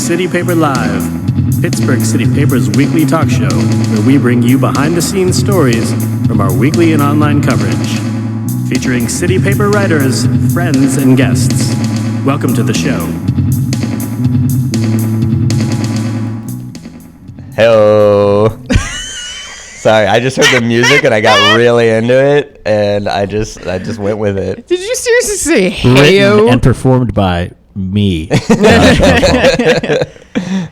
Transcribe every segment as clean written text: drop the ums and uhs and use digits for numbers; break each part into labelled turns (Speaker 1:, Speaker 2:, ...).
Speaker 1: City Paper Live, Pittsburgh City Paper's weekly talk show, where we bring you behind-the-scenes stories from our weekly and online coverage, featuring City Paper writers, friends, and guests. Welcome to the show.
Speaker 2: Hello. Sorry, I just heard the music and I got really into it, and I just went with it.
Speaker 3: Did you seriously say
Speaker 1: Written
Speaker 3: heyo?
Speaker 1: and performed by me.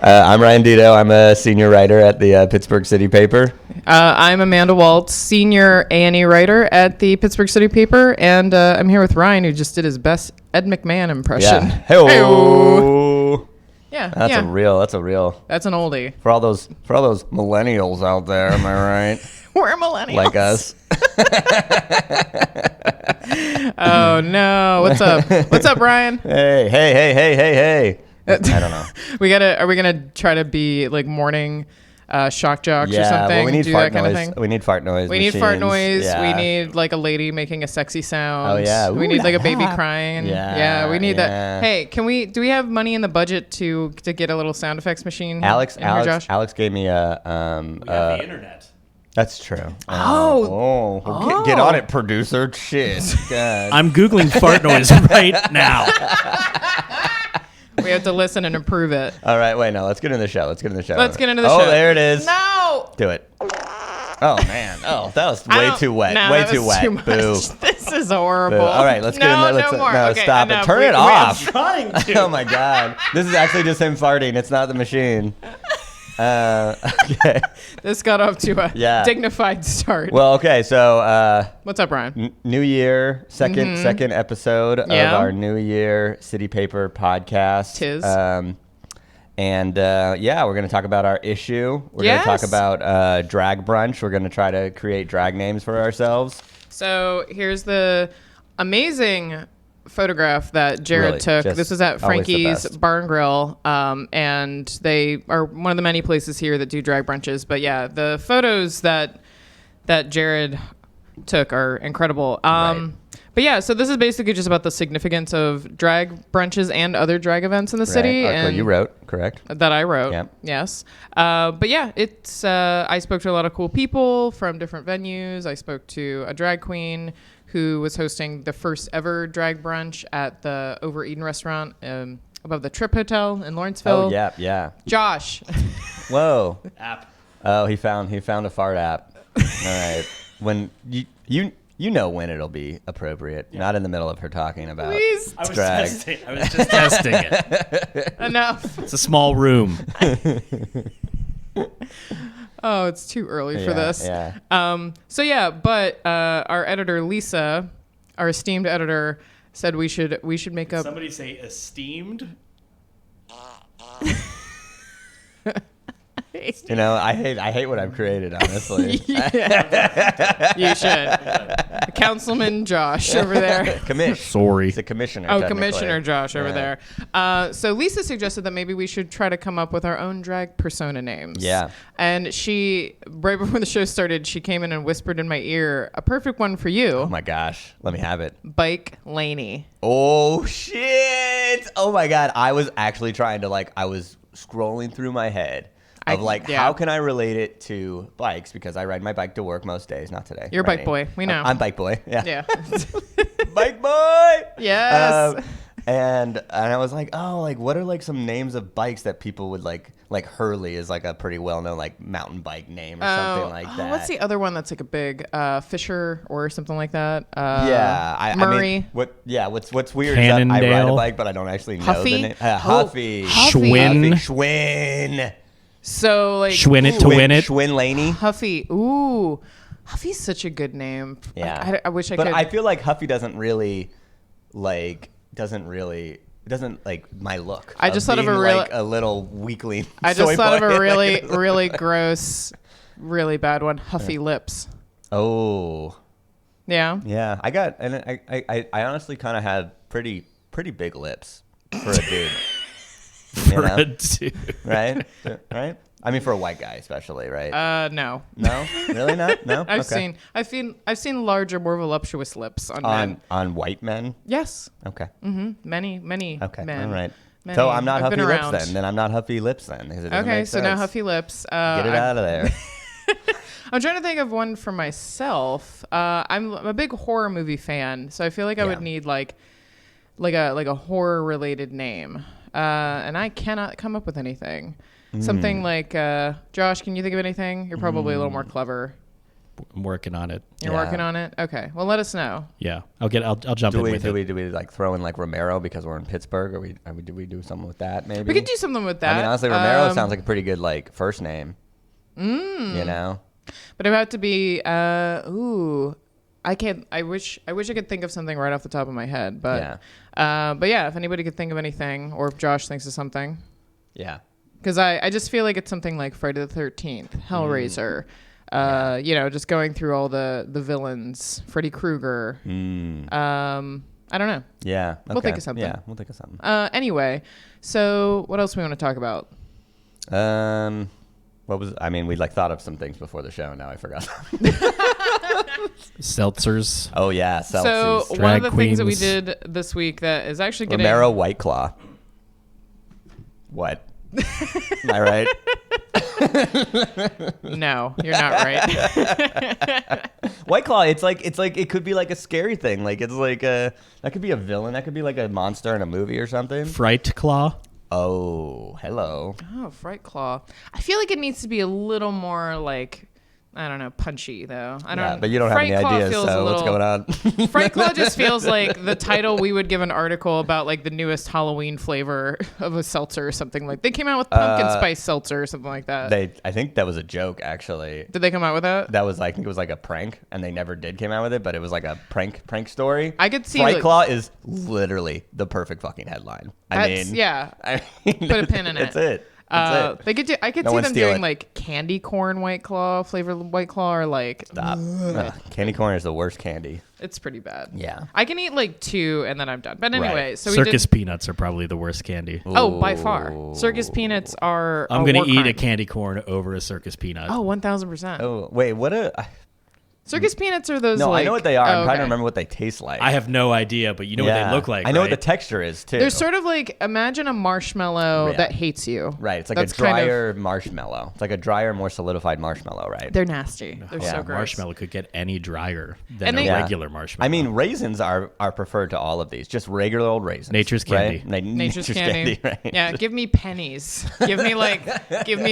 Speaker 2: I'm Ryan Deto. I'm a senior writer at the Pittsburgh City Paper.
Speaker 3: I'm Amanda Waltz, senior A&E writer at the Pittsburgh City Paper, and I'm here with Ryan, who just did his best Ed McMahon impression.
Speaker 2: Yeah. Heyo.
Speaker 3: Yeah,
Speaker 2: That's
Speaker 3: yeah.
Speaker 2: a real.
Speaker 3: That's an oldie.
Speaker 2: For all those millennials out there, am I right?
Speaker 3: We're millennials.
Speaker 2: Like us.
Speaker 3: Oh no! What's up? What's up, Ryan?
Speaker 2: Hey. I don't know.
Speaker 3: Are we gonna try to be like morning shock jocks or something?
Speaker 2: Well, we need
Speaker 3: do
Speaker 2: fart
Speaker 3: that kind
Speaker 2: noise.
Speaker 3: of thing.
Speaker 2: We need fart noise.
Speaker 3: We need fart noise.
Speaker 2: Yeah.
Speaker 3: We need like a lady making a sexy sound.
Speaker 2: Oh yeah.
Speaker 3: We need like a baby crying.
Speaker 2: Yeah.
Speaker 3: We need
Speaker 2: yeah.
Speaker 3: that. Hey, do we have money in the budget to get a little sound effects machine?
Speaker 2: Alex
Speaker 3: Josh?
Speaker 2: gave me a
Speaker 1: We have the internet.
Speaker 2: That's true.
Speaker 3: Oh.
Speaker 2: Get on it, producer. Shit. God.
Speaker 1: I'm Googling fart noise right now.
Speaker 3: We have to listen and improve it.
Speaker 2: All right, wait, no, let's get into the show.
Speaker 3: Let's get into the
Speaker 2: Oh,
Speaker 3: show.
Speaker 2: there it is.
Speaker 3: No.
Speaker 2: Do it. Oh man. Oh, that was way too wet.
Speaker 3: No,
Speaker 2: way
Speaker 3: that
Speaker 2: too
Speaker 3: was
Speaker 2: wet.
Speaker 3: Too much.
Speaker 2: Boo.
Speaker 3: This is horrible.
Speaker 2: Boo. All right, let's get into
Speaker 3: No more.
Speaker 2: No,
Speaker 3: Okay,
Speaker 2: stop
Speaker 3: enough.
Speaker 2: it. Turn it
Speaker 3: We
Speaker 2: off.
Speaker 1: Trying to.
Speaker 2: Oh my God. This is actually just him farting. It's not the machine. Okay.
Speaker 3: This got off to a dignified start.
Speaker 2: Well, okay. So,
Speaker 3: what's up, Ryan?
Speaker 2: New Year, second episode of our New Year City Paper podcast.
Speaker 3: Tis.
Speaker 2: And we're going to talk about our issue. We're going to talk about drag brunch. We're going to try to create drag names for ourselves.
Speaker 3: So here's the amazing photograph that Jared took. This was at Frankie's Bar and Grill, and they are one of the many places here that do drag brunches. But yeah, the photos that Jared took are incredible.
Speaker 2: Right.
Speaker 3: But yeah, so this is basically just about the significance of drag brunches and other drag events in the city.
Speaker 2: And you wrote, correct?
Speaker 3: That I wrote.
Speaker 2: Yeah.
Speaker 3: Yes. But yeah, it's I spoke to a lot of cool people from different venues. I spoke to a drag queen who was hosting the first ever drag brunch at the Over Eden restaurant above the Trip Hotel in Lawrenceville.
Speaker 2: Oh, yeah.
Speaker 3: Josh.
Speaker 2: Whoa.
Speaker 1: App.
Speaker 2: Oh, he found a fart app. All right. When you know when it'll be appropriate. Yeah. Not in the middle of her talking about
Speaker 3: Please.
Speaker 2: drag.
Speaker 1: I was just testing it.
Speaker 3: Enough.
Speaker 1: It's a small room.
Speaker 3: Oh, it's too early for this.
Speaker 2: Yeah.
Speaker 3: But our editor Lisa, our esteemed editor, said we should make up.
Speaker 1: Somebody say esteemed.
Speaker 2: You know, I hate what I've created, honestly.
Speaker 3: Yeah. You should. Councilman Josh over there.
Speaker 1: Sorry.
Speaker 2: He's a commissioner.
Speaker 3: Oh, Commissioner Josh over there. So Lisa suggested that maybe we should try to come up with our own drag persona names.
Speaker 2: Yeah.
Speaker 3: And she, right before the show started, she came in and whispered in my ear, a perfect one for you.
Speaker 2: Oh my gosh. Let me have it.
Speaker 3: Bike Laney.
Speaker 2: Oh shit. Oh my God. I was actually trying to I was scrolling through my head. How can I relate it to bikes? Because I ride my bike to work most days, not today.
Speaker 3: You're a bike boy. We know.
Speaker 2: I'm bike boy. Yeah.
Speaker 3: Yeah.
Speaker 2: Bike boy.
Speaker 3: Yes.
Speaker 2: And I was like, what are some names of bikes that people would like Hurley is a pretty well-known mountain bike name or something like that.
Speaker 3: What's the other one that's a big Fisher or something like that?
Speaker 2: Murray.
Speaker 3: Murray.
Speaker 2: What's weird is that I ride a bike, but I don't actually know the name. Huffy. Schwinn.
Speaker 3: So
Speaker 1: Schwinn it to win it.
Speaker 2: Schwinn Laney.
Speaker 3: Huffy. Ooh. Huffy's such a good name.
Speaker 2: Yeah.
Speaker 3: I wish I
Speaker 2: could.
Speaker 3: But
Speaker 2: I feel like Huffy doesn't really my look.
Speaker 3: I just thought of a
Speaker 2: little weakling.
Speaker 3: I just thought of a really gross, really bad one. Huffy lips.
Speaker 2: Oh.
Speaker 3: Yeah.
Speaker 2: Yeah. I honestly kind of had pretty big lips for a dude.
Speaker 1: For a dude.
Speaker 2: Right? I mean, for a white guy, especially, right?
Speaker 3: No.
Speaker 2: No, really not. No.
Speaker 3: I've seen larger, more voluptuous lips on men.
Speaker 2: On white men.
Speaker 3: Yes.
Speaker 2: Okay.
Speaker 3: Mm-hmm. Many
Speaker 2: Okay.
Speaker 3: men.
Speaker 2: All right.
Speaker 3: Many.
Speaker 2: So I'm not
Speaker 3: I've
Speaker 2: Huffy Lips then. Then I'm not Huffy Lips then.
Speaker 3: Okay, so now Huffy Lips.
Speaker 2: Get it out of there.
Speaker 3: I'm trying to think of one for myself. I'm a big horror movie fan, so I feel like I would need like a horror related name. And I cannot come up with anything. Something like Josh, can you think of anything? You're probably a little more clever.
Speaker 1: I'm working on it.
Speaker 3: You're working on it? Okay. Well, let us know.
Speaker 1: Yeah. I'll jump in with it.
Speaker 2: Do we like throw in like Romero because we're in Pittsburgh, or do we do something with that maybe?
Speaker 3: We could do something with that.
Speaker 2: I mean, honestly, Romero sounds like a pretty good like first name. You know?
Speaker 3: But it would have to be I can't. I wish I could think of something right off the top of my head. But yeah, if anybody could think of anything, or if Josh thinks of something.
Speaker 2: Yeah.
Speaker 3: Because I just feel like it's something like Friday the 13th, Hellraiser. Just going through all the villains, Freddy Krueger. I don't know.
Speaker 2: Yeah. Okay.
Speaker 3: We'll think of something.
Speaker 2: Yeah, we'll think of something.
Speaker 3: Anyway, so what else do we want to talk about?
Speaker 2: We like thought of some things before the show. Now I forgot.
Speaker 1: Seltzers.
Speaker 2: Oh yeah, seltzers.
Speaker 3: So
Speaker 1: Drag
Speaker 3: one of the things that we
Speaker 1: queens.
Speaker 3: did this week that is actually getting
Speaker 2: Romero White Claw. What? Am I right?
Speaker 3: No, you're not right.
Speaker 2: White Claw. It's like it could be like a scary thing. Like it's like that could be a villain. That could be like a monster in a movie or something.
Speaker 1: Fright Claw.
Speaker 2: Oh, hello.
Speaker 3: Oh, Fright Claw. I feel like it needs to be a little more like, I don't know, punchy though. I don't.
Speaker 2: Yeah, but you don't have any ideas, so what's going on?
Speaker 3: Fright Claw just feels like the title we would give an article about like the newest Halloween flavor of a seltzer or something like. They came out with pumpkin spice seltzer or something like that.
Speaker 2: I think that was a joke actually.
Speaker 3: Did they come out with that?
Speaker 2: That was I think it was like a prank, and they never did came out with it, but it was like a prank story.
Speaker 3: I could see
Speaker 2: Fright Claw is literally the perfect fucking headline.
Speaker 3: Put a pin in it.
Speaker 2: That's it.
Speaker 3: I could see them doing like candy corn White Claw, flavored White Claw, or like
Speaker 2: stop. Candy corn is the worst candy.
Speaker 3: It's pretty bad.
Speaker 2: Yeah.
Speaker 3: I can eat like 2 and then I'm done. But anyway,
Speaker 2: Right.
Speaker 3: so
Speaker 1: Circus peanuts are probably the worst candy.
Speaker 3: Oh, by far. Circus peanuts are
Speaker 1: I'm going to eat
Speaker 3: crime.
Speaker 1: a candy corn over a circus peanut.
Speaker 3: Oh, 1000%.
Speaker 2: Oh, wait, what
Speaker 3: Circus peanuts are those
Speaker 2: No,
Speaker 3: like,
Speaker 2: I know what they are. I'm trying
Speaker 3: okay.
Speaker 2: to remember what they taste like.
Speaker 1: I have no idea, but you know what they look like,
Speaker 2: I know what
Speaker 1: right?
Speaker 2: the texture is, too.
Speaker 3: They're sort of like, imagine a marshmallow that hates you.
Speaker 2: Right, it's like
Speaker 3: That's
Speaker 2: a drier marshmallow. It's like a drier, more solidified marshmallow, right?
Speaker 3: They're nasty. They're so gross.
Speaker 1: Marshmallow could get any drier than
Speaker 3: And
Speaker 1: a regular marshmallow.
Speaker 2: I mean, raisins are preferred to all of these. Just regular old raisins.
Speaker 1: Nature's candy.
Speaker 2: Right?
Speaker 3: Nature's candy.
Speaker 2: Right?
Speaker 3: Yeah, give me pennies. give me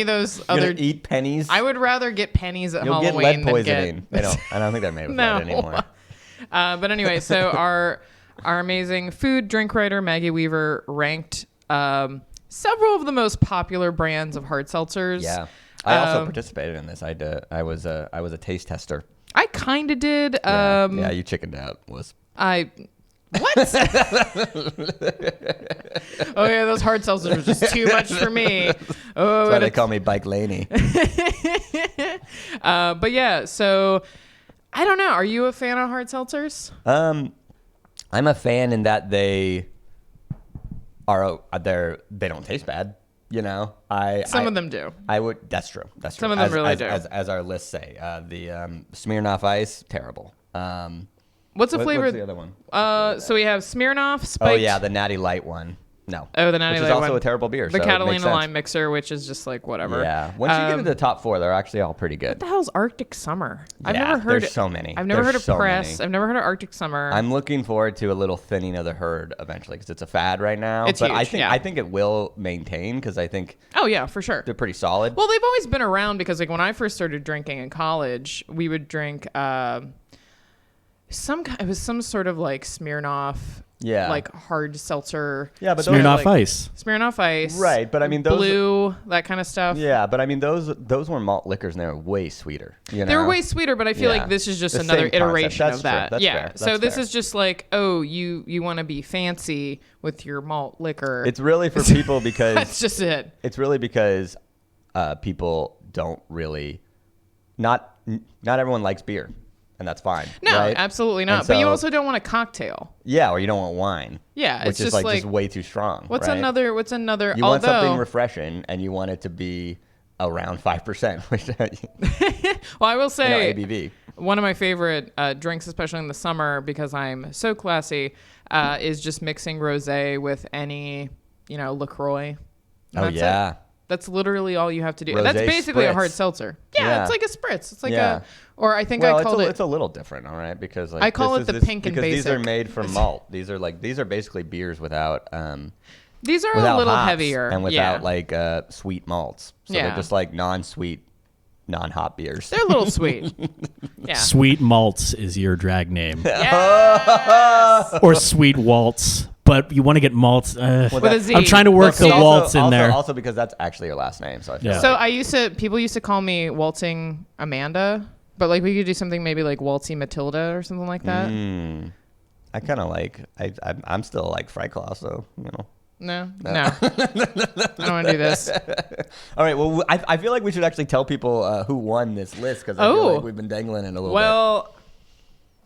Speaker 3: those
Speaker 2: You're
Speaker 3: other.
Speaker 2: gonna eat pennies?
Speaker 3: I would rather get pennies at
Speaker 2: You'll
Speaker 3: Halloween
Speaker 2: get lead poisoning. I don't think they're made with
Speaker 3: No.
Speaker 2: lead anymore.
Speaker 3: But anyway, so our amazing food drink writer Maggie Weaver ranked several of the most popular brands of hard seltzers.
Speaker 2: Yeah, I also participated in this. I was a taste tester.
Speaker 3: I kind of did.
Speaker 2: Yeah, you chickened out. What?
Speaker 3: Oh yeah, those hard seltzers were just too much for me. Oh,
Speaker 2: That's why they call me Bike Laney.
Speaker 3: But yeah, so I don't know. Are you a fan of hard seltzers?
Speaker 2: I'm a fan in that they don't taste bad. You know,
Speaker 3: Some of them do.
Speaker 2: That's true. That's true.
Speaker 3: Some of them really do.
Speaker 2: As our lists say, the Smirnoff Ice, terrible.
Speaker 3: What's the flavor?
Speaker 2: What's the other one?
Speaker 3: So we have Smirnoff, Spiked.
Speaker 2: Oh yeah, the Natty Light one. No.
Speaker 3: Oh, the Natty
Speaker 2: Which
Speaker 3: Light
Speaker 2: is also
Speaker 3: one.
Speaker 2: a terrible beer.
Speaker 3: The
Speaker 2: so
Speaker 3: Catalina Lime Mixer, which is just like whatever.
Speaker 2: Yeah. Once you get into the top 4, they're actually all pretty good.
Speaker 3: What the hell's Arctic Summer? I've
Speaker 2: Yeah,
Speaker 3: never heard
Speaker 2: there's so many.
Speaker 3: I've never heard of
Speaker 2: There's so
Speaker 3: Press.
Speaker 2: many.
Speaker 3: I've never heard of Arctic Summer.
Speaker 2: I'm looking forward to a little thinning of the herd eventually because it's a fad right now.
Speaker 3: It's
Speaker 2: but
Speaker 3: huge,
Speaker 2: I think it will maintain because I think
Speaker 3: Oh yeah, for sure.
Speaker 2: they're pretty solid.
Speaker 3: Well, they've always been around because like when I first started drinking in college, we would drink it was some sort of like Smirnoff, like hard seltzer.
Speaker 2: Yeah, but
Speaker 1: Smirnoff Ice.
Speaker 3: Smirnoff Ice.
Speaker 2: Right, but I mean those
Speaker 3: Blue, that kind of stuff.
Speaker 2: Yeah, but I mean those were malt liquors and they were way sweeter. You know?
Speaker 3: They were way sweeter, but I feel like this is just
Speaker 2: The
Speaker 3: another
Speaker 2: same concept.
Speaker 3: iteration
Speaker 2: That's
Speaker 3: of that.
Speaker 2: true. That's
Speaker 3: yeah.
Speaker 2: fair.
Speaker 3: So
Speaker 2: That's
Speaker 3: this
Speaker 2: fair.
Speaker 3: is just like, oh, you want to be fancy with your malt liquor.
Speaker 2: It's really for people because
Speaker 3: That's just it.
Speaker 2: It's really because people don't really not everyone likes beer. And that's fine.
Speaker 3: No,
Speaker 2: right?
Speaker 3: absolutely not. But you also don't want a cocktail.
Speaker 2: Yeah, or you don't want wine.
Speaker 3: Yeah,
Speaker 2: which
Speaker 3: it's
Speaker 2: is
Speaker 3: just
Speaker 2: just way too strong.
Speaker 3: What's
Speaker 2: right?
Speaker 3: another?
Speaker 2: You want something refreshing, and you want it to be around 5%.
Speaker 3: Well, I will say,
Speaker 2: ABV.
Speaker 3: One of my favorite drinks, especially in the summer, because I'm so classy, is just mixing rosé with any LaCroix.
Speaker 2: Oh, yeah.
Speaker 3: It. That's literally all you have to do.
Speaker 2: Rosé
Speaker 3: That's basically
Speaker 2: spritz.
Speaker 3: a hard seltzer. Yeah, it's like a spritz. It's like or I think
Speaker 2: it's a little different, all right, because like
Speaker 3: I call it the pink and basic.
Speaker 2: These are made from malt. These are basically beers without
Speaker 3: these are
Speaker 2: without
Speaker 3: a little
Speaker 2: hops
Speaker 3: heavier
Speaker 2: and without like sweet malts. So
Speaker 3: Yeah.
Speaker 2: they're just like non-sweet, non-hop beers.
Speaker 3: They're a little sweet. Yeah.
Speaker 1: Sweet Malts is your drag name.
Speaker 3: Yes!
Speaker 1: Or Sweet Waltz. But you want to get malts.
Speaker 3: With a Z.
Speaker 1: I'm trying to work the waltz in there.
Speaker 2: Also because that's actually your last name. So I feel
Speaker 3: So people used to call me Waltzing Amanda, but like we could do something maybe like Waltzy Matilda or something like that.
Speaker 2: I kind of like, I'm still like Fright Claw, so,
Speaker 3: No. I don't want to do this.
Speaker 2: All right. Well, I feel like we should actually tell people who won this list because I feel like we've been dangling it a little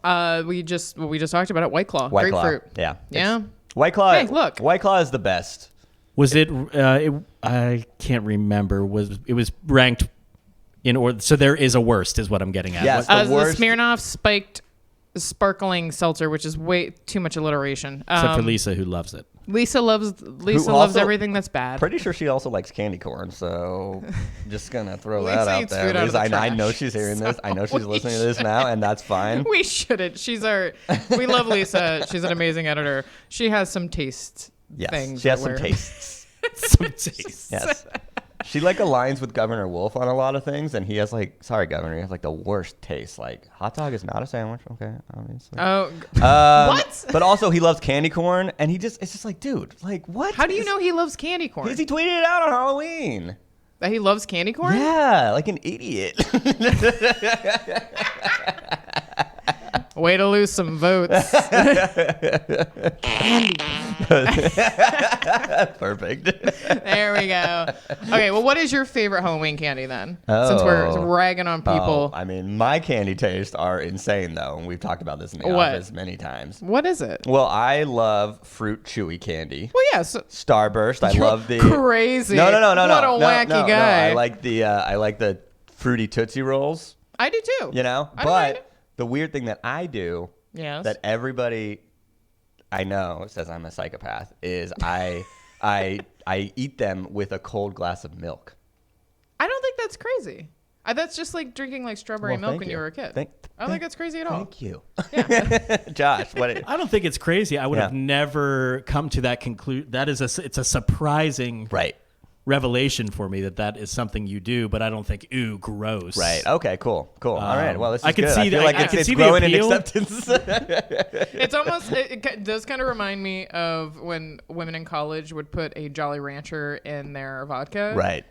Speaker 2: bit.
Speaker 3: We just talked about it. White Claw.
Speaker 2: White
Speaker 3: Grapefruit.
Speaker 2: Claw. Yeah.
Speaker 3: Yeah.
Speaker 2: White Claw.
Speaker 3: Hey, look.
Speaker 2: White Claw is the best.
Speaker 1: Was it? I can't remember. It was ranked in order? So there is a worst, is what I'm getting at.
Speaker 2: Yes,
Speaker 3: the Smirnoff spiked sparkling seltzer, which is way too much alliteration.
Speaker 1: Except for Lisa, who loves it.
Speaker 3: Lisa loves everything that's bad.
Speaker 2: Pretty sure she also likes candy corn, so just gonna throw
Speaker 3: Lisa
Speaker 2: that out
Speaker 3: eats
Speaker 2: there.
Speaker 3: food out of the
Speaker 2: I know
Speaker 3: trash.
Speaker 2: she's hearing this. I know she's
Speaker 3: We
Speaker 2: listening to this now, and that's fine.
Speaker 3: We shouldn't. We love Lisa. She's an amazing editor. She has some taste things.
Speaker 2: She has some tastes.
Speaker 1: Some tastes.
Speaker 2: Yes. She like aligns with Governor Wolf on a lot of things, and he has like, sorry, Governor, he has like the worst taste. Like, hot dog is not a sandwich, okay, obviously.
Speaker 3: Oh, what?
Speaker 2: But also, he loves candy corn, and it's just like, dude, like, what?
Speaker 3: How do you know he loves candy corn?
Speaker 2: Because he tweeted it out on Halloween.
Speaker 3: That he loves candy corn?
Speaker 2: Yeah, like an idiot.
Speaker 3: Way to lose some votes. Candy.
Speaker 2: Perfect.
Speaker 3: There we go. Okay, well, what is your favorite Halloween candy then? Since we're ragging on people.
Speaker 2: I mean, my candy tastes are insane, though, and we've talked about this in the office many times.
Speaker 3: What is it?
Speaker 2: Well, I love fruit chewy candy.
Speaker 3: Well, yeah. So
Speaker 2: Starburst. I love the
Speaker 3: crazy.
Speaker 2: No.
Speaker 3: What a wacky guy.
Speaker 2: I like the fruity Tootsie Rolls.
Speaker 3: I do too.
Speaker 2: But the weird thing that I do, that everybody I know says I'm a psychopath, is I eat them with a cold glass of milk.
Speaker 3: I don't think that's crazy. That's just like drinking like strawberry milk when you were a kid. I don't think that's crazy at all.
Speaker 2: Thank you.
Speaker 3: Yeah.
Speaker 2: Josh,
Speaker 1: I don't think it's crazy. I would have never come to that conclusion. It's a surprising revelation for me that is something you do, but I don't think, ooh, gross.
Speaker 2: Right. Okay, cool. All right. Well, this is
Speaker 1: I can
Speaker 2: good.
Speaker 1: see
Speaker 2: I feel like it's growing in acceptance.
Speaker 3: It's almost, it does kind of remind me of when women in college would put a Jolly Rancher in their vodka.
Speaker 2: Right.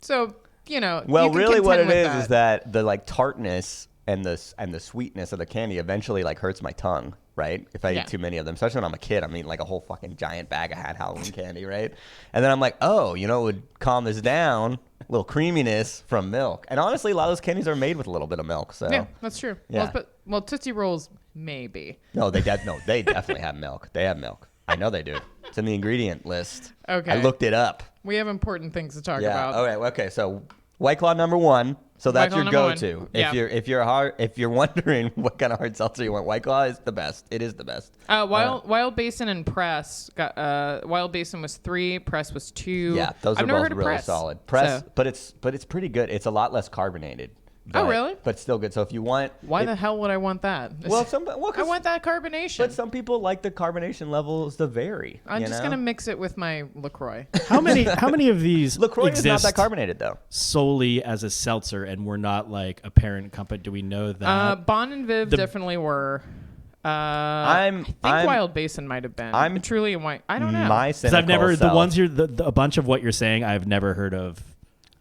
Speaker 3: So,
Speaker 2: well,
Speaker 3: you can
Speaker 2: really what it
Speaker 3: contend
Speaker 2: is that the like tartness and the sweetness of the candy eventually like hurts my tongue, right? If I eat too many of them, especially when I'm a kid, I'm eating like a whole fucking giant bag of Halloween candy, right? And then I'm like, oh, it would calm this down, a little creaminess from milk. And honestly, a lot of those candies are made with a little bit of milk. So
Speaker 3: yeah, that's true.
Speaker 2: Yeah.
Speaker 3: Well, Tootsie Rolls maybe.
Speaker 2: No, they definitely have milk. They have milk. I know they do. It's in the ingredient list.
Speaker 3: Okay.
Speaker 2: I looked it up.
Speaker 3: We have important things to talk about.
Speaker 2: All right. Okay. So White Claw number 1. So that's your go-to.
Speaker 3: Yeah.
Speaker 2: If you're wondering what kind of hard seltzer you want, White Claw is the best. It is the best.
Speaker 3: Wild Basin and Press got Wild Basin was 3, Press was 2.
Speaker 2: Yeah, those are both really solid. Press, but it's pretty good. It's a lot less carbonated.
Speaker 3: Oh, really?
Speaker 2: But still good. So if you want...
Speaker 3: Why the hell would I want that?
Speaker 2: Well,
Speaker 3: I want that carbonation.
Speaker 2: But some people like the carbonation levels to vary.
Speaker 3: I'm just going to mix it with my LaCroix.
Speaker 1: How many of these
Speaker 2: LaCroix
Speaker 1: exist
Speaker 2: is not that carbonated, though.
Speaker 1: Solely as a seltzer, and we're not like a parent company? Do we know that?
Speaker 3: Bon and Viv definitely were. I think Wild Basin might have been. I'm truly white. I don't know.
Speaker 2: My cynical
Speaker 1: I've never
Speaker 2: self,
Speaker 1: the ones a bunch of what you're saying. I've never heard of.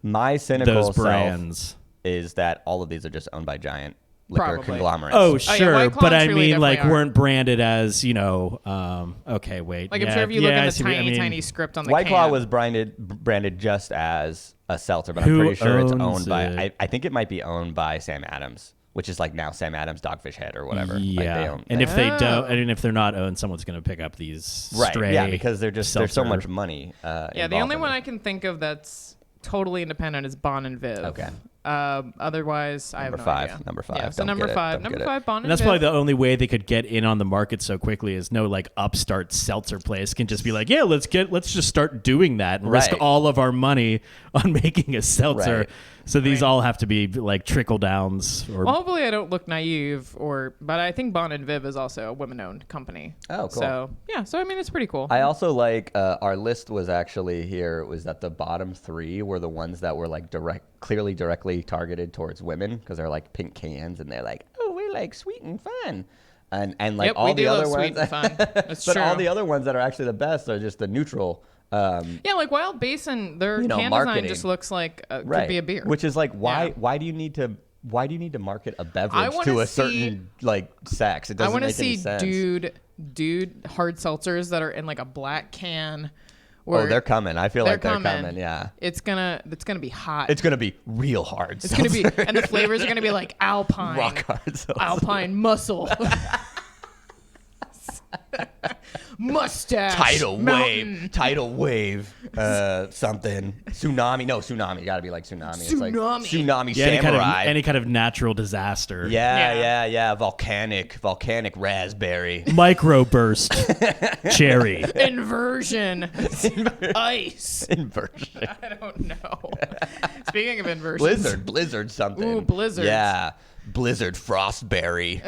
Speaker 2: My cynical
Speaker 1: those brands
Speaker 2: is that all of these are just owned by giant liquor conglomerates.
Speaker 1: Oh, sure. But I mean, like,
Speaker 3: are.
Speaker 1: weren't branded as, okay, wait.
Speaker 3: Like, I'm sure if you look at the tiny script on the
Speaker 2: White
Speaker 3: can.
Speaker 2: Claw was branded just as a seltzer, but I'm pretty sure it's owned by, I think it might be owned by Sam Adams, which is like now Sam Adams Dogfish Head or whatever.
Speaker 1: Yeah. If they don't, and if they're not owned, someone's going to pick up these stray
Speaker 2: yeah, because there's so much money.
Speaker 3: The only one I can think of that's totally independent is Bon and Viv.
Speaker 2: Okay.
Speaker 3: Otherwise, I have no idea.
Speaker 2: Number 5.
Speaker 3: Yeah, so number 5, Bond
Speaker 1: and that's probably the only way they could get in on the market so quickly is no like upstart seltzer place can just be like, yeah, let's just start doing that and risk all of our money on making a seltzer.
Speaker 2: Right.
Speaker 1: So these all have to be like trickle downs. Or
Speaker 3: well, hopefully I don't look naive, but I think Bon and Viv is also a women-owned company.
Speaker 2: Oh, cool.
Speaker 3: So yeah, I mean it's pretty cool.
Speaker 2: I also like our list was actually here was that the bottom 3 were the ones that were like clearly directly targeted towards women because they're like pink cans and they're like, oh, we're like sweet and fun. And like all the other ones, but all the other ones that are actually the best are just the neutral.
Speaker 3: Yeah, like Wild Basin, their can design just looks like could be a beer.
Speaker 2: Which is like, why do you need to market a beverage to a certain like sex? It doesn't make any sense.
Speaker 3: I want to see dude hard seltzers that are in like a black can.
Speaker 2: Oh, they're coming. I feel like they're coming. Yeah,
Speaker 3: it's gonna be hot.
Speaker 2: It's gonna be real hard.
Speaker 3: It's gonna be, and the flavors are gonna be like Alpine,
Speaker 2: rock hard seltzer.
Speaker 3: Alpine muscle. Mustache,
Speaker 2: tidal wave, something, tsunami, gotta be like tsunami. It's like tsunami, samurai,
Speaker 1: any kind of natural disaster.
Speaker 2: Yeah. Volcanic raspberry,
Speaker 1: microburst, cherry,
Speaker 3: inversion, ice,
Speaker 2: inversion.
Speaker 3: I don't know. Speaking of inversions,
Speaker 2: blizzard, something.
Speaker 3: Ooh, blizzard.
Speaker 2: Yeah, blizzard, frostberry.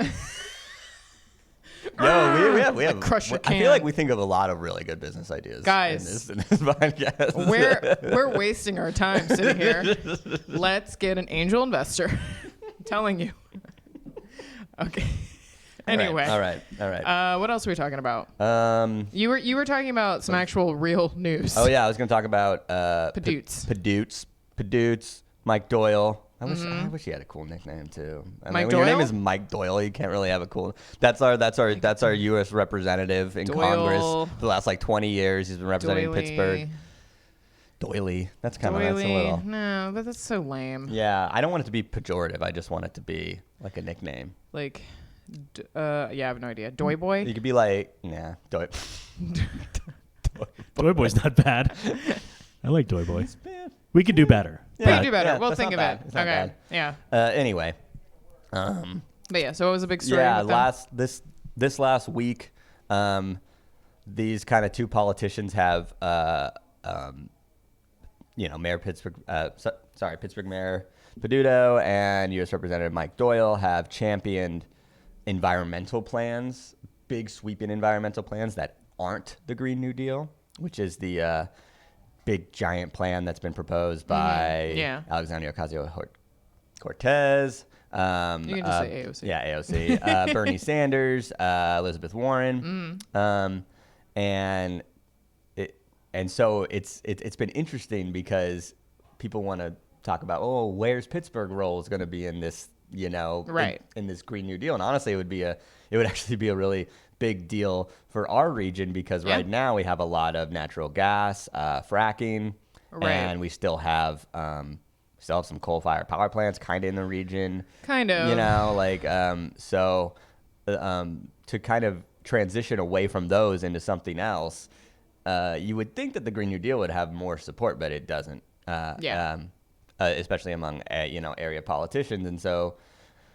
Speaker 2: No, we have.
Speaker 3: Crush your can.
Speaker 2: I feel like we think of a lot of really good business ideas,
Speaker 3: guys.
Speaker 2: In this podcast.
Speaker 3: We're wasting our time sitting here. Let's get an angel investor. I'm telling you. Okay. Anyway.
Speaker 2: All right.
Speaker 3: What else are we talking about? You were talking about some actual real news.
Speaker 2: Oh yeah, I was going to talk about Pedutes, Mike Doyle. I wish he had a cool nickname too.
Speaker 3: Mike
Speaker 2: when
Speaker 3: Doyle?
Speaker 2: your name is Mike Doyle, you can't really have a cool. That's our U.S. representative in Congress for the last like 20 years. He's been representing Pittsburgh. Doily. That's kind of a little.
Speaker 3: No, but that's so lame.
Speaker 2: Yeah, I don't want it to be pejorative. I just want it to be like a nickname.
Speaker 3: Like, I have no idea. Doy boy.
Speaker 2: You could be like, Doy.
Speaker 1: Doy boy's not bad. I like Doy boy. We could do better.
Speaker 3: We can do better. We'll think of it. Okay. Yeah.
Speaker 2: Anyway.
Speaker 3: But yeah, so it was a big story.
Speaker 2: Yeah, this last week, these kind of two politicians have, Pittsburgh Mayor Peduto and U.S. Representative Mike Doyle have championed environmental plans, big sweeping environmental plans that aren't the Green New Deal, which is the big giant plan that's been proposed by Alexandria Ocasio-Cortez.
Speaker 3: You can just say AOC.
Speaker 2: Yeah, AOC. Bernie Sanders, Elizabeth Warren, and so it's been interesting because people want to talk about where's Pittsburgh role is going to be in this in this Green New Deal, and honestly it would actually be a really big deal for our region because right now we have a lot of natural gas, fracking, and we still have some coal-fired power plants kind of in the region.
Speaker 3: Kind of.
Speaker 2: To kind of transition away from those into something else, you would think that the Green New Deal would have more support, but it doesn't. Especially among area politicians, and so.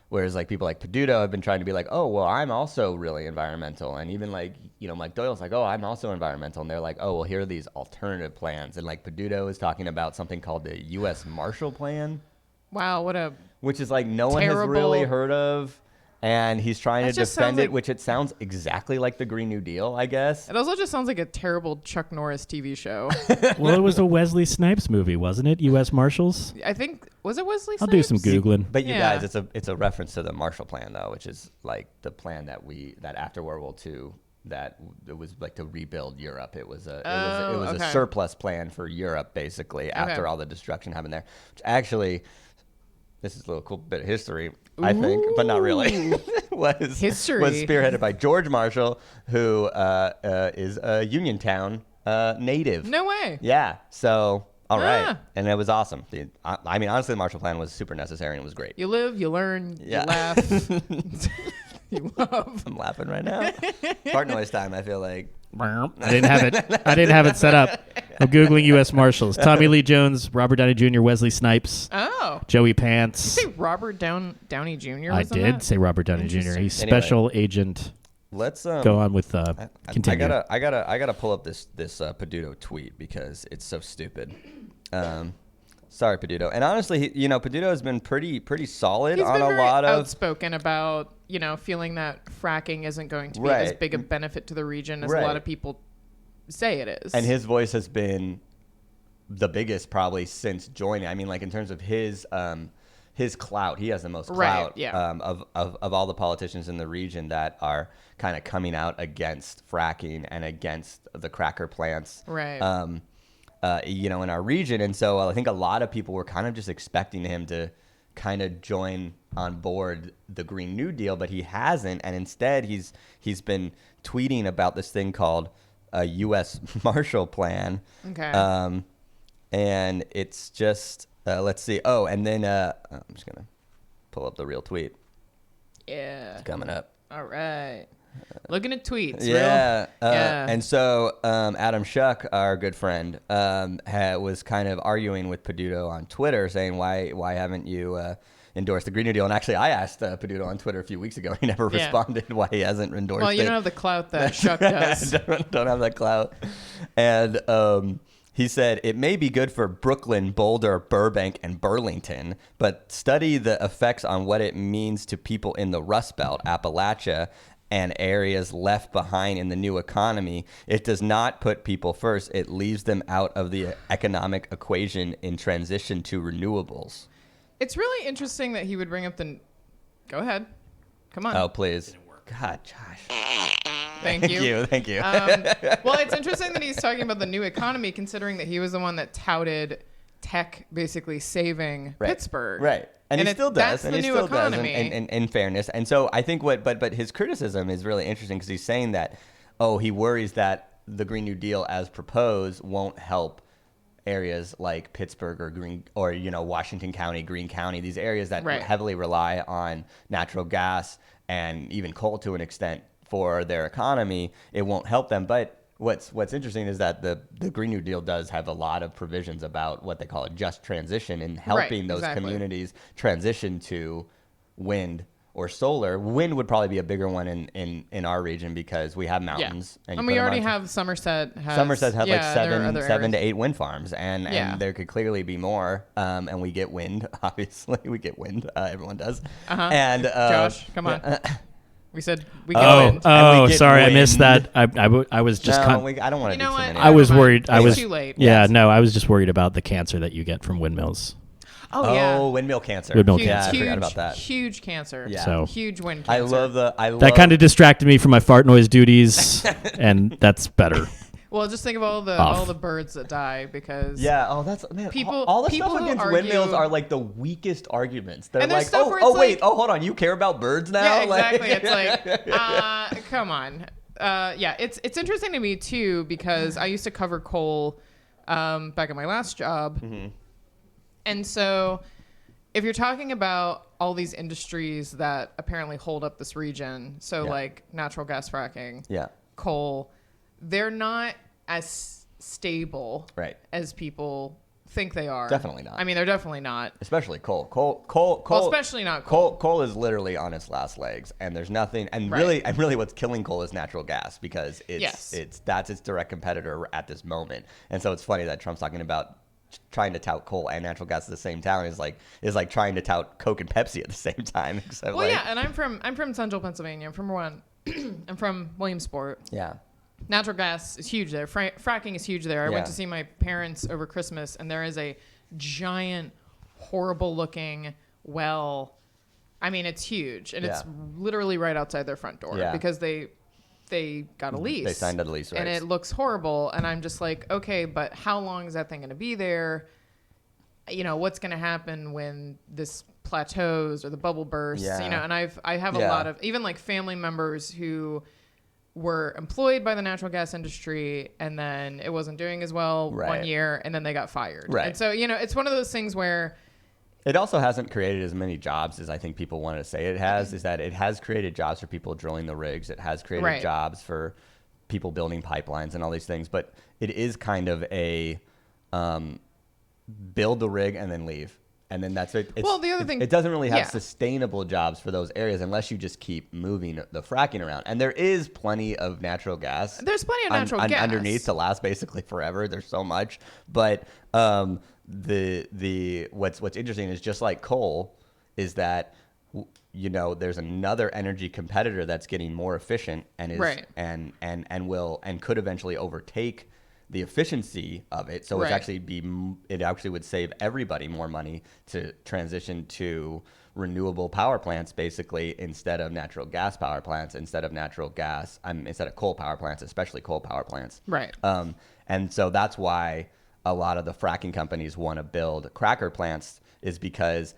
Speaker 2: Whereas like people like Peduto have been trying to be like, oh, well, I'm also really environmental. And even like, Mike Doyle's like, oh, I'm also environmental. And they're like, oh, well, here are these alternative plans. And like Peduto is talking about something called the U.S. Marshall Plan.
Speaker 3: Wow,
Speaker 2: which is like no one has really heard of. And he's trying to defend it, which it sounds exactly like the Green New Deal, I guess.
Speaker 3: It also just sounds like a terrible Chuck Norris TV show.
Speaker 1: Well, it was a Wesley Snipes movie, wasn't it? U.S. Marshals?
Speaker 3: I think, was it Wesley Snipes?
Speaker 1: I'll do some Googling.
Speaker 2: But you guys, it's a reference to the Marshall Plan, though, which is like the plan that after World War II, that it was like to rebuild Europe. It was a surplus plan for Europe, basically, after all the destruction happened there. Which actually, this is a little cool bit of history. I think, but not really. was spearheaded by George Marshall, who is a Uniontown native.
Speaker 3: No way.
Speaker 2: Yeah. So, all right. And it was awesome. I mean, honestly, the Marshall Plan was super necessary and it was great.
Speaker 3: You live, you learn, you laugh. You love.
Speaker 2: I'm laughing right now. Fart noise time, I feel like.
Speaker 1: I didn't have it set up. I'm Googling U.S. Marshals. Tommy Lee Jones, Robert Downey Jr., Wesley Snipes.
Speaker 3: Oh.
Speaker 1: Joey Pants.
Speaker 3: Did you say Robert Downey Jr.?
Speaker 1: I did say Robert Downey Jr. He's special agent.
Speaker 2: Let's
Speaker 1: go on with continue.
Speaker 2: I gotta pull up this Peduto tweet because it's so stupid. Sorry, Peduto. And honestly, Peduto has been pretty solid on a lot of
Speaker 3: outspoken about feeling that fracking isn't going to be as big a benefit to the region as a lot of people say it is.
Speaker 2: And his voice has been the biggest probably since joining. I mean, like in terms of his clout, he has the most clout of all the politicians in the region that are kind of coming out against fracking and against the cracker plants.
Speaker 3: Right.
Speaker 2: In our region. And so I think a lot of people were kind of just expecting him to kind of join on board the Green New Deal, but he hasn't. And instead he's been tweeting about this thing called a U.S. Marshall Plan.
Speaker 3: Okay.
Speaker 2: And it's just, let's see. Oh, and then I'm just going to pull up the real tweet.
Speaker 3: Yeah.
Speaker 2: It's coming up.
Speaker 3: All right. Looking at tweets.
Speaker 2: Yeah. And so Adam Schuck, our good friend, was kind of arguing with Peduto on Twitter, saying, why haven't you endorsed the Green New Deal? And actually, I asked Peduto on Twitter a few weeks ago. He never responded why he hasn't endorsed it.
Speaker 3: Well, you don't have the clout that Schuck does.
Speaker 2: don't have that clout. And he said, it may be good for Brooklyn, Boulder, Burbank, and Burlington, but study the effects on what it means to people in the Rust Belt, Appalachia, and areas left behind in the new economy. It does not put people first. It leaves them out of the economic equation in transition to renewables.
Speaker 3: It's really interesting that he would bring up the... Go ahead. Come on.
Speaker 2: Oh, please. God, Josh.
Speaker 3: Thank you.
Speaker 2: Thank you.
Speaker 3: Well, it's interesting that he's talking about the new economy, considering that he was the one that touted tech basically saving Pittsburgh.
Speaker 2: Right. And he still does.
Speaker 3: That's the new economy.
Speaker 2: In fairness. And so I think but his criticism is really interesting because he's saying that, he worries that the Green New Deal as proposed won't help areas like Pittsburgh or Washington County, Greene County, these areas that heavily rely on natural gas and even coal to an extent for their economy. It won't help them. But what's interesting is that the Green New Deal does have a lot of provisions about what they call a just transition and helping those communities transition to wind or solar. Wind would probably be a bigger one in our region because we have mountains.
Speaker 3: And we already have Somerset
Speaker 2: has like seven to 8 wind farms, and there could clearly be more. And we get wind, obviously. We get wind. Everyone does. And
Speaker 3: Josh, come on. We said we get wind.
Speaker 1: Oh, sorry, wind. I missed that. I was just.
Speaker 2: I don't want to do too many.
Speaker 1: I was worried.
Speaker 3: It's too late.
Speaker 1: Yeah, no, I was just worried about the cancer that you get from windmills.
Speaker 3: Oh yeah,
Speaker 2: windmill cancer.
Speaker 1: Yeah,
Speaker 2: I forgot about that.
Speaker 3: Huge cancer.
Speaker 2: Yeah,
Speaker 1: so
Speaker 3: huge wind cancer.
Speaker 2: I love
Speaker 1: that kind of distracted me from my fart noise duties, and that's better.
Speaker 3: Well, just think of all the birds that die because
Speaker 2: all the stuff against windmills are like the weakest arguments. They're like, hold on, you care about birds now?
Speaker 3: Yeah, exactly. It's like, come on. It's interesting to me too because I used to cover coal back at my last job.
Speaker 2: Mm-hmm.
Speaker 3: And so if you're talking about all these industries that apparently hold up this region, like natural gas fracking, coal, they're not as stable as people think they are.
Speaker 2: Definitely not.
Speaker 3: I mean, they're definitely not.
Speaker 2: Especially coal.
Speaker 3: Well, especially not coal.
Speaker 2: Coal is literally on its last legs, and there's nothing. And really, what's killing coal is natural gas because that's its direct competitor at this moment. And so it's funny that Trump's talking about trying to tout coal and natural gas at the same time is like trying to tout Coke and Pepsi at the same time.
Speaker 3: And I'm from Central Pennsylvania. I'm from Williamsport.
Speaker 2: Yeah.
Speaker 3: Natural gas is huge there. Fracking is huge there. I went to see my parents over Christmas, and there is a giant, horrible-looking well. I mean, it's huge, and it's literally right outside their front door because they got a lease.
Speaker 2: They signed a lease, right?
Speaker 3: And it looks horrible, and I'm just like, okay, but how long is that thing going to be there? What's going to happen when this plateaus or the bubble bursts? And I have a lot of even like family members who were employed by the natural gas industry, and then it wasn't doing as well 1 year, and then they got fired. Right. And so, it's one of those things where
Speaker 2: it also hasn't created as many jobs as I think people want to say it has, is that it has created jobs for people drilling the rigs. It has created jobs for people building pipelines and all these things, but it is kind of a build the rig and then leave. And then that's it.
Speaker 3: Well, the other thing,
Speaker 2: it doesn't really have sustainable jobs for those areas unless you just keep moving the fracking around. And there is plenty of natural gas.
Speaker 3: There's plenty of natural gas
Speaker 2: underneath to last basically forever. There's so much. But what's interesting is just like coal, is that there's another energy competitor that's getting more efficient and is and could eventually overtake the efficiency of it. So it actually would save everybody more money to transition to renewable power plants, basically, instead of natural gas power plants, instead of coal power plants, especially coal power plants.
Speaker 3: Right.
Speaker 2: And so that's why a lot of the fracking companies want to build cracker plants, is because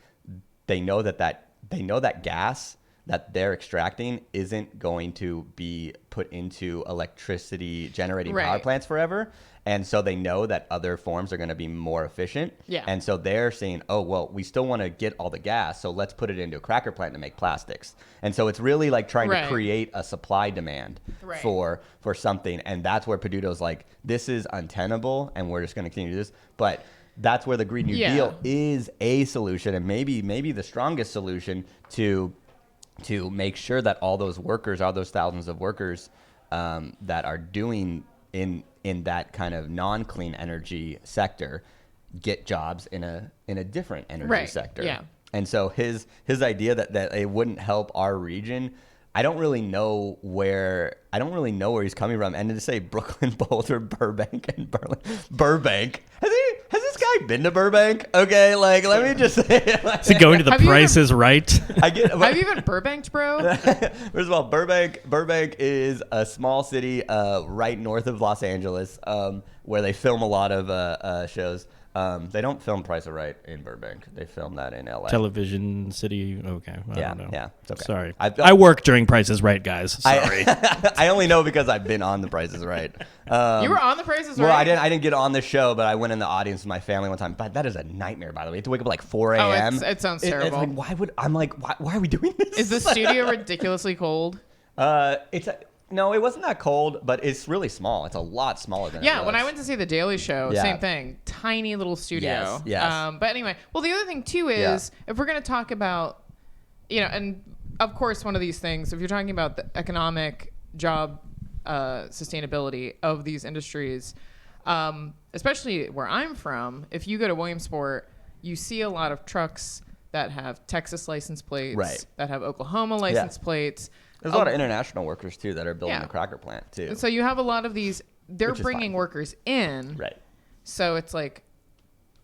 Speaker 2: they know that gas that they're extracting isn't going to be put into electricity generating power plants forever. And so they know that other forms are going to be more efficient. Yeah. And so they're saying, oh, well, we still want to get all the gas, so let's put it into a cracker plant to make plastics. And so it's really like trying to create a supply demand for something. And that's where Peduto's like, this is untenable, and we're just going to continue to do this. But that's where the Green New Deal is a solution, and maybe the strongest solution to make sure that all those thousands of workers that are doing in that kind of non-clean energy sector get jobs in a different energy sector. Yeah. And so his idea that it wouldn't help our region, I don't really know where he's coming from. And to say Brooklyn, Boulder, Burbank, and Burbank. Has this guy been to Burbank? Okay, like let me just say.
Speaker 1: Is he going to the Price is Right?
Speaker 3: Have you even Burbanked, bro?
Speaker 2: First of all, Burbank is a small city right north of Los Angeles, where they film a lot of shows. They don't film Price is Right in Burbank. They film that in LA.
Speaker 1: Television city. Okay. I don't know.
Speaker 2: Yeah. It's okay.
Speaker 1: Sorry. I work during Price is Right, guys. Sorry.
Speaker 2: I only know because I've been on the Price is Right.
Speaker 3: You were on the Price is Right?
Speaker 2: Well, I didn't get on the show, but I went in the audience with my family one time. But that is a nightmare, by the way. You have to wake up at like 4 a.m.
Speaker 3: Oh, it sounds terrible.
Speaker 2: It's like, why are we doing this?
Speaker 3: Is the studio ridiculously cold?
Speaker 2: No, it wasn't that cold, but it's really small. It's a lot smaller than it was.
Speaker 3: When I went to see The Daily Show, same thing. Tiny little studio.
Speaker 2: Yes.
Speaker 3: But anyway, well, the other thing, too, is if we're going to talk about, and of course, one of these things, if you're talking about the economic job sustainability of these industries, especially where I'm from, if you go to Williamsport, you see a lot of trucks that have Texas license plates, that have Oklahoma license plates.
Speaker 2: There's a lot of international workers, too, that are building the cracker plant, too.
Speaker 3: So you have a lot of these, they're bringing workers in.
Speaker 2: Right.
Speaker 3: So it's like,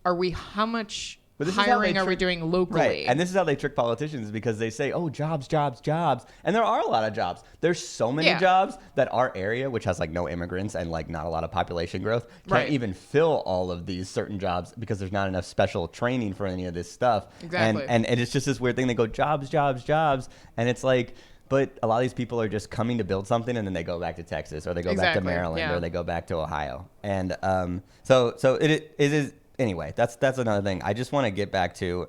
Speaker 3: how much hiring are we doing locally?
Speaker 2: Right. And this is how they trick politicians, because they say, oh, jobs, jobs, jobs. And there are a lot of jobs. There's so many jobs that our area, which has like no immigrants and like not a lot of population growth, can't even fill all of these certain jobs because there's not enough special training for any of this stuff.
Speaker 3: Exactly.
Speaker 2: And it's just this weird thing. They go jobs, jobs, jobs. And it's like, but a lot of these people are just coming to build something, and then they go back to Texas, or they go back to Maryland, or they go back to Ohio. And so it is anyway. That's another thing. I just want to get back to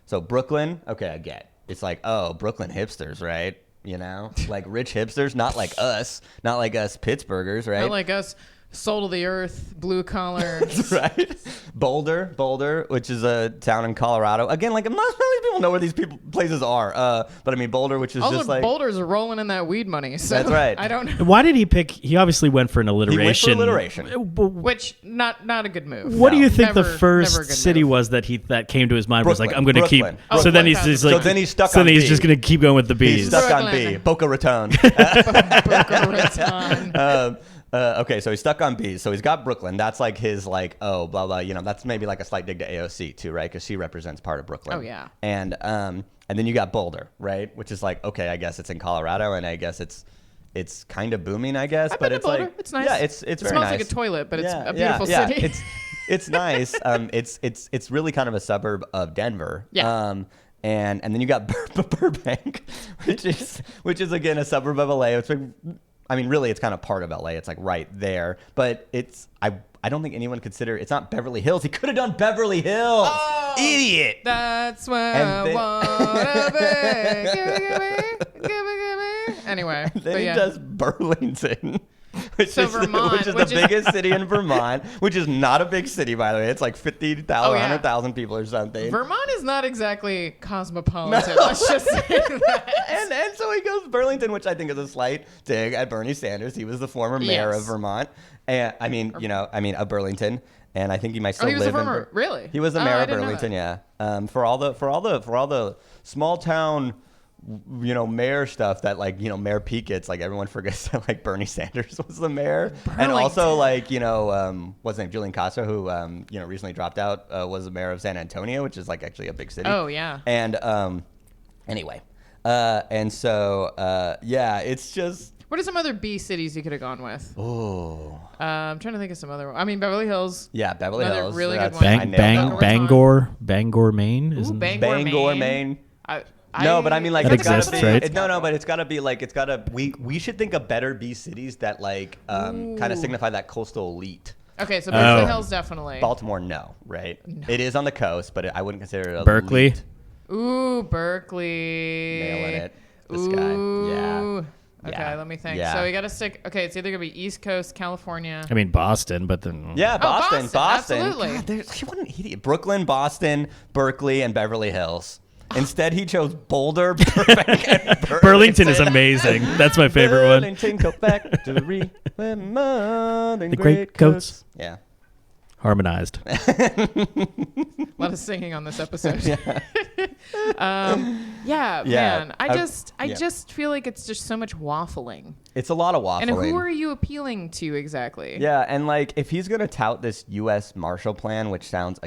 Speaker 2: so Brooklyn. Okay, I get. It's like, oh, Brooklyn hipsters, right? Like rich hipsters, not like us Pittsburghers, right?
Speaker 3: Not like us. Soul of the earth, blue collar.
Speaker 2: Right. Boulder, which is a town in Colorado. Again, like most of these people know where these places are. But I mean, Boulder, which is just like
Speaker 3: Boulder's rolling in that weed money. So
Speaker 2: that's right.
Speaker 3: I don't know.
Speaker 1: Why did he pick? He obviously went for an alliteration.
Speaker 3: Which not a good move.
Speaker 1: What do you think the first city was that came to his mind?
Speaker 2: Brooklyn,
Speaker 1: was like, I'm going to keep.
Speaker 2: So
Speaker 1: then he's just like.
Speaker 2: So then he's stuck on B.
Speaker 1: So then he's just going to keep going with the B's.
Speaker 2: He's stuck on B. Boca Raton.
Speaker 3: Boca Raton.
Speaker 2: Okay, so he's stuck on B's. So he's got Brooklyn. That's like his like, oh, blah, blah. That's maybe like a slight dig to AOC too, right? Because she represents part of Brooklyn.
Speaker 3: Oh, yeah.
Speaker 2: And then you got Boulder, right? Which is like, okay, I guess it's in Colorado, and I guess it's kind of booming, I guess. But it's
Speaker 3: Boulder.
Speaker 2: like,
Speaker 3: it's nice.
Speaker 2: Yeah, it's very nice.
Speaker 3: It smells like a toilet, but it's a beautiful city.
Speaker 2: It's nice. It's really kind of a suburb of Denver.
Speaker 3: Yeah.
Speaker 2: And then you got Burbank, which is again a suburb of LA. It's like, I mean, really, it's kind of part of LA. It's like right there, but I don't think anyone consider it's not Beverly Hills. He could have done Beverly Hills.
Speaker 3: Oh,
Speaker 2: idiot.
Speaker 3: That's where I wanna be. Give me. Anyway.
Speaker 2: Then he does Burlington. Which is
Speaker 3: Vermont,
Speaker 2: the biggest city in Vermont, which is not a big city, by the way. It's like 50,000, 100,000 people or something.
Speaker 3: Vermont is not exactly cosmopolitan. No. Let's just say that.
Speaker 2: And so he goes Burlington, which I think is a slight dig at Bernie Sanders. He was the former mayor of Vermont. And of Burlington. And I think he might still live
Speaker 3: really?
Speaker 2: He was the mayor of Burlington, yeah. For all the small town mayor stuff that Mayor Pete gets, everyone forgets that Bernie Sanders was the mayor. And also what's his name, Julian Castro, who recently dropped out, was the mayor of San Antonio, which is actually a big city.
Speaker 3: Oh yeah.
Speaker 2: And anyway, it's just.
Speaker 3: What are some other B cities you could have gone with?
Speaker 2: Oh.
Speaker 3: I'm trying to think of some other one. I mean, Beverly Hills.
Speaker 2: Yeah, Beverly Hills.
Speaker 3: Really good one.
Speaker 4: Bangor, Maine.
Speaker 3: Ooh, Bangor, Maine.
Speaker 2: No, but I mean,
Speaker 4: that exists, right?
Speaker 2: No, but it's got to be we should think of better B cities that kind of signify that coastal elite.
Speaker 3: Okay, so Beverly Hills definitely.
Speaker 2: Baltimore, no, right? No. It is on the coast, but I wouldn't consider it
Speaker 4: Berkeley.
Speaker 2: Elite.
Speaker 3: Ooh, Berkeley.
Speaker 2: Nailing it. This guy, yeah.
Speaker 3: Okay, let me think.
Speaker 2: Yeah.
Speaker 3: So we got to stick. Okay, it's either gonna be East Coast, California.
Speaker 4: I mean Boston, but then.
Speaker 2: Yeah, Boston.
Speaker 3: Absolutely.
Speaker 2: God, what an idiot. Brooklyn, Boston, Berkeley, and Beverly Hills. Instead, he chose Boulder, Burbank, and
Speaker 4: Burlington is amazing. That's my favorite one.
Speaker 2: Burlington Coat Factory, where modern
Speaker 4: the great coats.
Speaker 2: Yeah.
Speaker 4: Harmonized.
Speaker 3: A lot of singing on this episode. Man. I just feel like it's just so much waffling.
Speaker 2: It's a lot of waffling.
Speaker 3: And who are you appealing to exactly?
Speaker 2: Yeah, and if he's going to tout this U.S. Marshall Plan, which sounds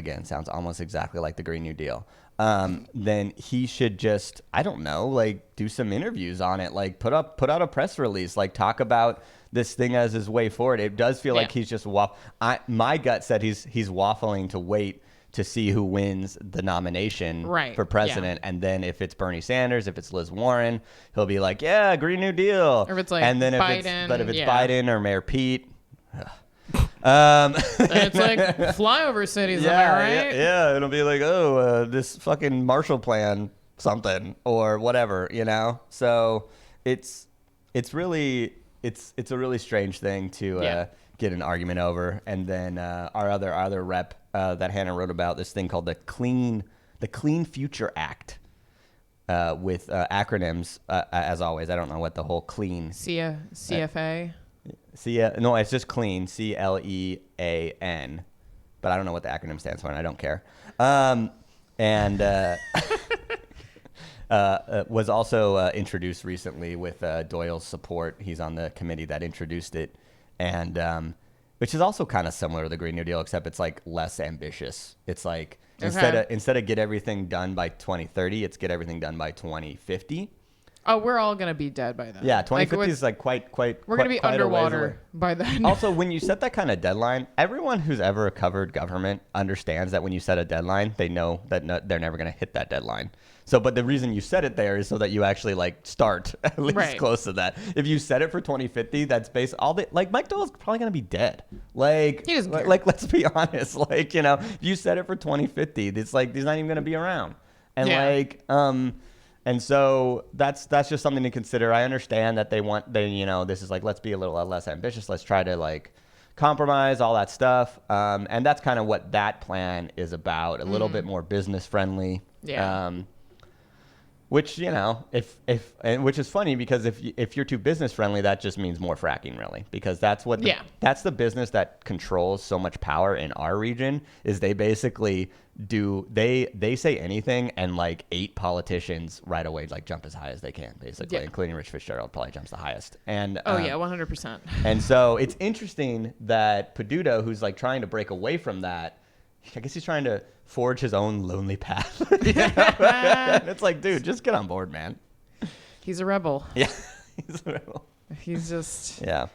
Speaker 2: almost exactly like the Green New Deal, then he should just, I don't know, do some interviews on it, put out a press release, talk about this thing as his way forward. It does feel like he's just my gut said he's waffling to wait to see who wins the nomination for president, and then if it's Bernie Sanders, if it's Liz Warren, he'll be like, yeah, Green New Deal.
Speaker 3: Or if it's
Speaker 2: and then
Speaker 3: Biden,
Speaker 2: if it's Biden or Mayor Pete.
Speaker 3: It's like flyover cities, am I right?
Speaker 2: Yeah, it'll be like, this fucking Marshall Plan something or whatever, So it's a really strange thing to get an argument over. And then our other rep that Hannah wrote about, this thing called the Clean Future Act. With acronyms, as always. I don't know what the whole clean
Speaker 3: CFA.
Speaker 2: No, it's just clean, CLEAN, but I don't know what the acronym stands for, and I don't care. Was also introduced recently with Doyle's support. He's on the committee that introduced it, and which is also kind of similar to the Green New Deal, except it's less ambitious. It's instead of get everything done by 2030, it's get everything done by 2050.
Speaker 3: Oh, we're all gonna be dead by then.
Speaker 2: Yeah, 2050 is quite.
Speaker 3: We're gonna be underwater by then.
Speaker 2: Also, when you set that kind of deadline, everyone who's ever covered government understands that when you set a deadline, they know that they're never gonna hit that deadline. So, but the reason you set it there is so that you actually start at least close to that. If you set it for 2050, that's based all the Mike Doyle's probably gonna be dead.
Speaker 3: He doesn't care.
Speaker 2: Let's be honest. If you set it for 2050, it's he's not even gonna be around. And and so that's just something to consider. I understand that this is let's be a little less ambitious. Let's try to compromise, all that stuff. And that's kind of what that plan is about. A little bit more business friendly.
Speaker 3: Yeah.
Speaker 2: Which which is funny because if you're too business friendly, that just means more fracking, really, because that's the business that controls so much power in our region. Is they basically they say anything and 8 politicians right away jump as high as they can, basically, including Rich Fitzgerald probably jumps the highest. And
Speaker 3: 100%.
Speaker 2: And so it's interesting that Peduto, who's trying to break away from that, I guess he's trying to forge his own lonely path. It's dude, just get on board, man.
Speaker 3: He's a rebel.
Speaker 2: Yeah, he's a rebel.
Speaker 3: He's just...
Speaker 2: Yeah.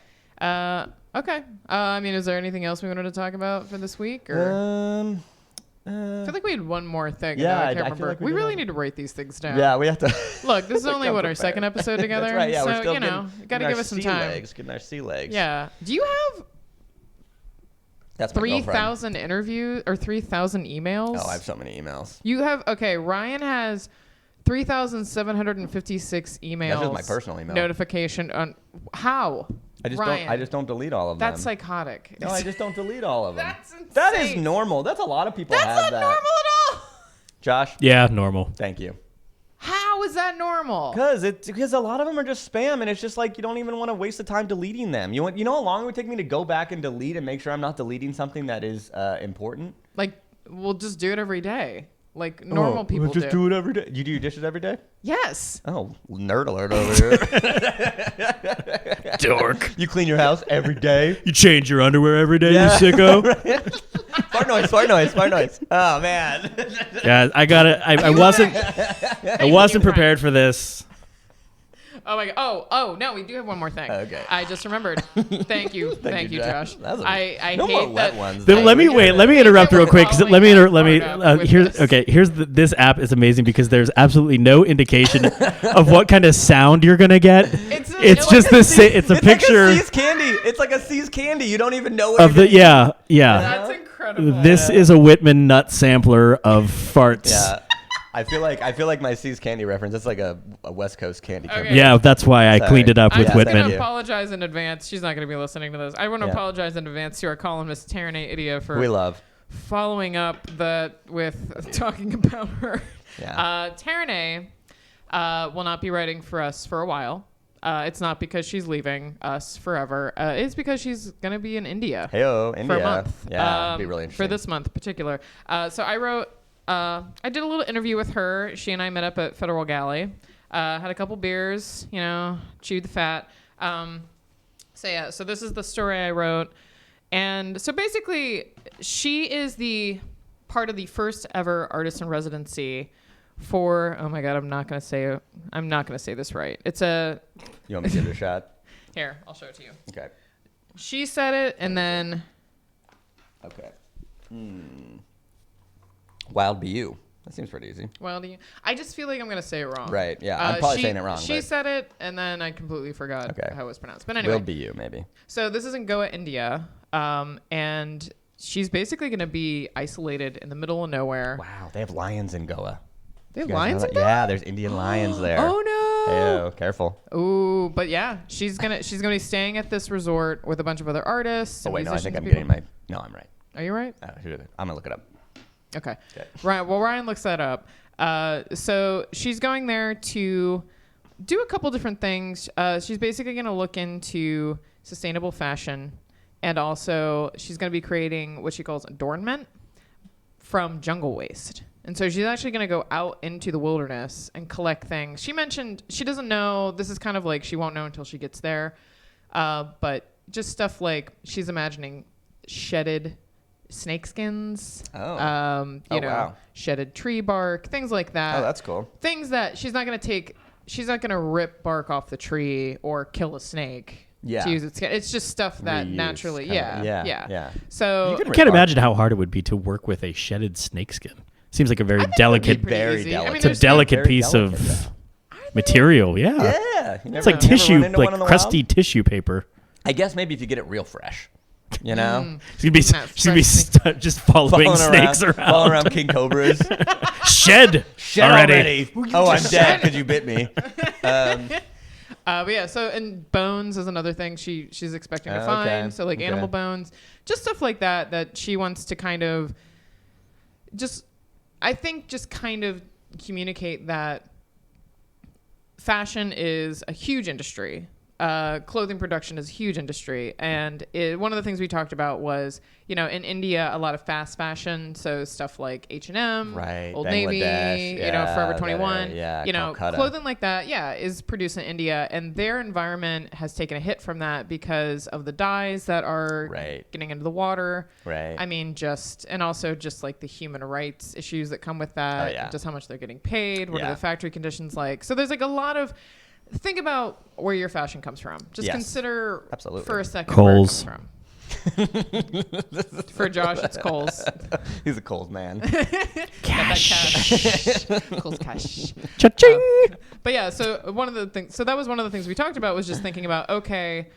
Speaker 3: Okay. Is there anything else we wanted to talk about for this week? Or? I feel like we had one more thing.
Speaker 2: Yeah,
Speaker 3: I can't remember. We really need to write these things down.
Speaker 2: Yeah, we have to.
Speaker 3: Look, this is only our second episode together.
Speaker 2: That's right. Yeah,
Speaker 3: so,
Speaker 2: we're still
Speaker 3: got to give us some time.
Speaker 2: Getting our sea legs.
Speaker 3: Yeah. Do you have...
Speaker 2: That's
Speaker 3: 3,000 interviews or 3,000 emails?
Speaker 2: Oh, I have so many emails.
Speaker 3: You have, okay, Ryan has 3,756 emails.
Speaker 2: That's just my personal email.
Speaker 3: Notification on how?
Speaker 2: I just don't delete all of them.
Speaker 3: That's psychotic.
Speaker 2: No, I just don't delete all of them.
Speaker 3: That's insane.
Speaker 2: That is normal. That's a lot of people have that.
Speaker 3: That's not normal at all.
Speaker 2: Josh?
Speaker 4: Yeah, normal.
Speaker 2: Thank you.
Speaker 3: How is that normal?
Speaker 2: Because a lot of them are just spam, and it's just like you don't even want to waste the time deleting them. You know how long it would take me to go back and delete and make sure I'm not deleting something that is important?
Speaker 3: Like, we'll just do it every day. Like normal people
Speaker 2: we'll just do it every day. You do your dishes every day?
Speaker 3: Yes.
Speaker 2: Oh, nerd alert over here.
Speaker 4: Dork.
Speaker 2: You clean your house every day?
Speaker 4: You change your underwear every day, you sicko.
Speaker 2: Fart noise. Oh, man.
Speaker 4: Yeah, I got it. I wasn't prepared for this.
Speaker 3: Oh my god. Oh no, we do have one more thing.
Speaker 2: Okay.
Speaker 3: I just remembered. Thank you,
Speaker 2: Josh.
Speaker 3: I
Speaker 2: no
Speaker 3: hate
Speaker 2: more
Speaker 3: that.
Speaker 2: wet ones.
Speaker 4: Then let me interrupt real quick. Here's this app is amazing because there's absolutely no indication of what kind of sound you're gonna get. It's a picture.
Speaker 2: Like a C's candy. It's like a C's candy. You don't even know what
Speaker 4: of the yeah.
Speaker 3: That's incredible.
Speaker 4: This is a Whitman nut sampler of farts.
Speaker 2: Yeah. I feel like my C's candy reference. It's like a West Coast candy company.
Speaker 4: Yeah, that's why I cleaned it up with
Speaker 3: I'm
Speaker 4: Whitman.
Speaker 3: I'm going to apologize in advance. She's not going to be listening to this. I want to apologize in advance to our columnist, Tarynay Idia, for following up with talking about her.
Speaker 2: Yeah.
Speaker 3: Tarynay will not be writing for us for a while. It's not because she's leaving us forever. It's because she's going to be in India.
Speaker 2: Heyo, India.
Speaker 3: For a month.
Speaker 2: Yeah, it'd be really interesting.
Speaker 3: For this month in particular. So I wrote... I did a little interview with her. She and I met up at Federal Galley. Had a couple beers, chewed the fat. So this is the story I wrote. And so basically, she is the part of the first ever artist in residency for, oh my God, I'm not going to say this right. It's a...
Speaker 2: You want me to give it a shot?
Speaker 3: Here, I'll show it to you.
Speaker 2: Okay.
Speaker 3: She said it, and then...
Speaker 2: Okay. Wild BU. That seems pretty easy.
Speaker 3: Wild BU. I just feel like I'm going to say it wrong.
Speaker 2: Right, yeah. I'm probably saying it wrong.
Speaker 3: She said it, and then I completely forgot how it was pronounced. But anyway.
Speaker 2: Wild BU, maybe.
Speaker 3: So this is in Goa, India, and she's basically going to be isolated in the middle of nowhere.
Speaker 2: Wow, they have lions in Goa.
Speaker 3: They have lions in Goa?
Speaker 2: Yeah, there's Indian lions there.
Speaker 3: Oh, no.
Speaker 2: Hey, careful.
Speaker 3: Ooh, but yeah, she's gonna be staying at this resort with a bunch of other artists.
Speaker 2: Oh, wait, no, I think I'm getting my... No, I'm right.
Speaker 3: Are you right?
Speaker 2: I'm going to look it up.
Speaker 3: Okay. Right. Well, Ryan looks that up. So she's going there to do a couple different things. She's basically going to look into sustainable fashion, and also she's going to be creating what she calls adornment from jungle waste. And so she's actually going to go out into the wilderness and collect things. She mentioned she doesn't know. This is kind of like she won't know until she gets there. But just stuff like she's imagining shedded snake skins,
Speaker 2: wow.
Speaker 3: shedded tree bark, things like that.
Speaker 2: Oh, that's cool.
Speaker 3: Things that she's not going to rip bark off the tree or kill a snake.
Speaker 2: Yeah.
Speaker 3: To use its skin. It's just stuff that naturally,
Speaker 2: yeah.
Speaker 3: So
Speaker 4: I can't imagine how hard it would be to work with a shedded snakeskin. Seems like a very delicate,
Speaker 3: it's
Speaker 4: a delicate piece of material. Yeah.
Speaker 2: Yeah.
Speaker 4: It's like tissue, like crusty tissue paper.
Speaker 2: I guess maybe if you get it real fresh. You know,
Speaker 4: she's gonna be just following snakes around,
Speaker 2: following around king cobras.
Speaker 4: Shed already.
Speaker 2: Oh, I'm dead because you bit me.
Speaker 3: But yeah, so and bones is another thing she's expecting to find. So like animal bones, just stuff like that she wants to kind of just kind of communicate that fashion is a huge industry. Clothing production is a huge industry. And one of the things we talked about was, in India, a lot of fast fashion. So stuff like H&M, Old Navy, Forever 21, clothing like that, is produced in India. And their environment has taken a hit from that because of the dyes that are getting into the water.
Speaker 2: Right.
Speaker 3: I mean, and also just like the human rights issues that come with that, just how much they're getting paid, what are the factory conditions like. So there's like a lot of... Think about where your fashion comes from. Just consider for a second
Speaker 4: Kohl's.
Speaker 3: where it comes from. For Josh, it's Kohl's.
Speaker 2: He's a Kohl's man.
Speaker 3: Cash. Kohl's cash.
Speaker 4: Cha-ching!
Speaker 3: But yeah, so that was one of the things we talked about was just thinking about, okay,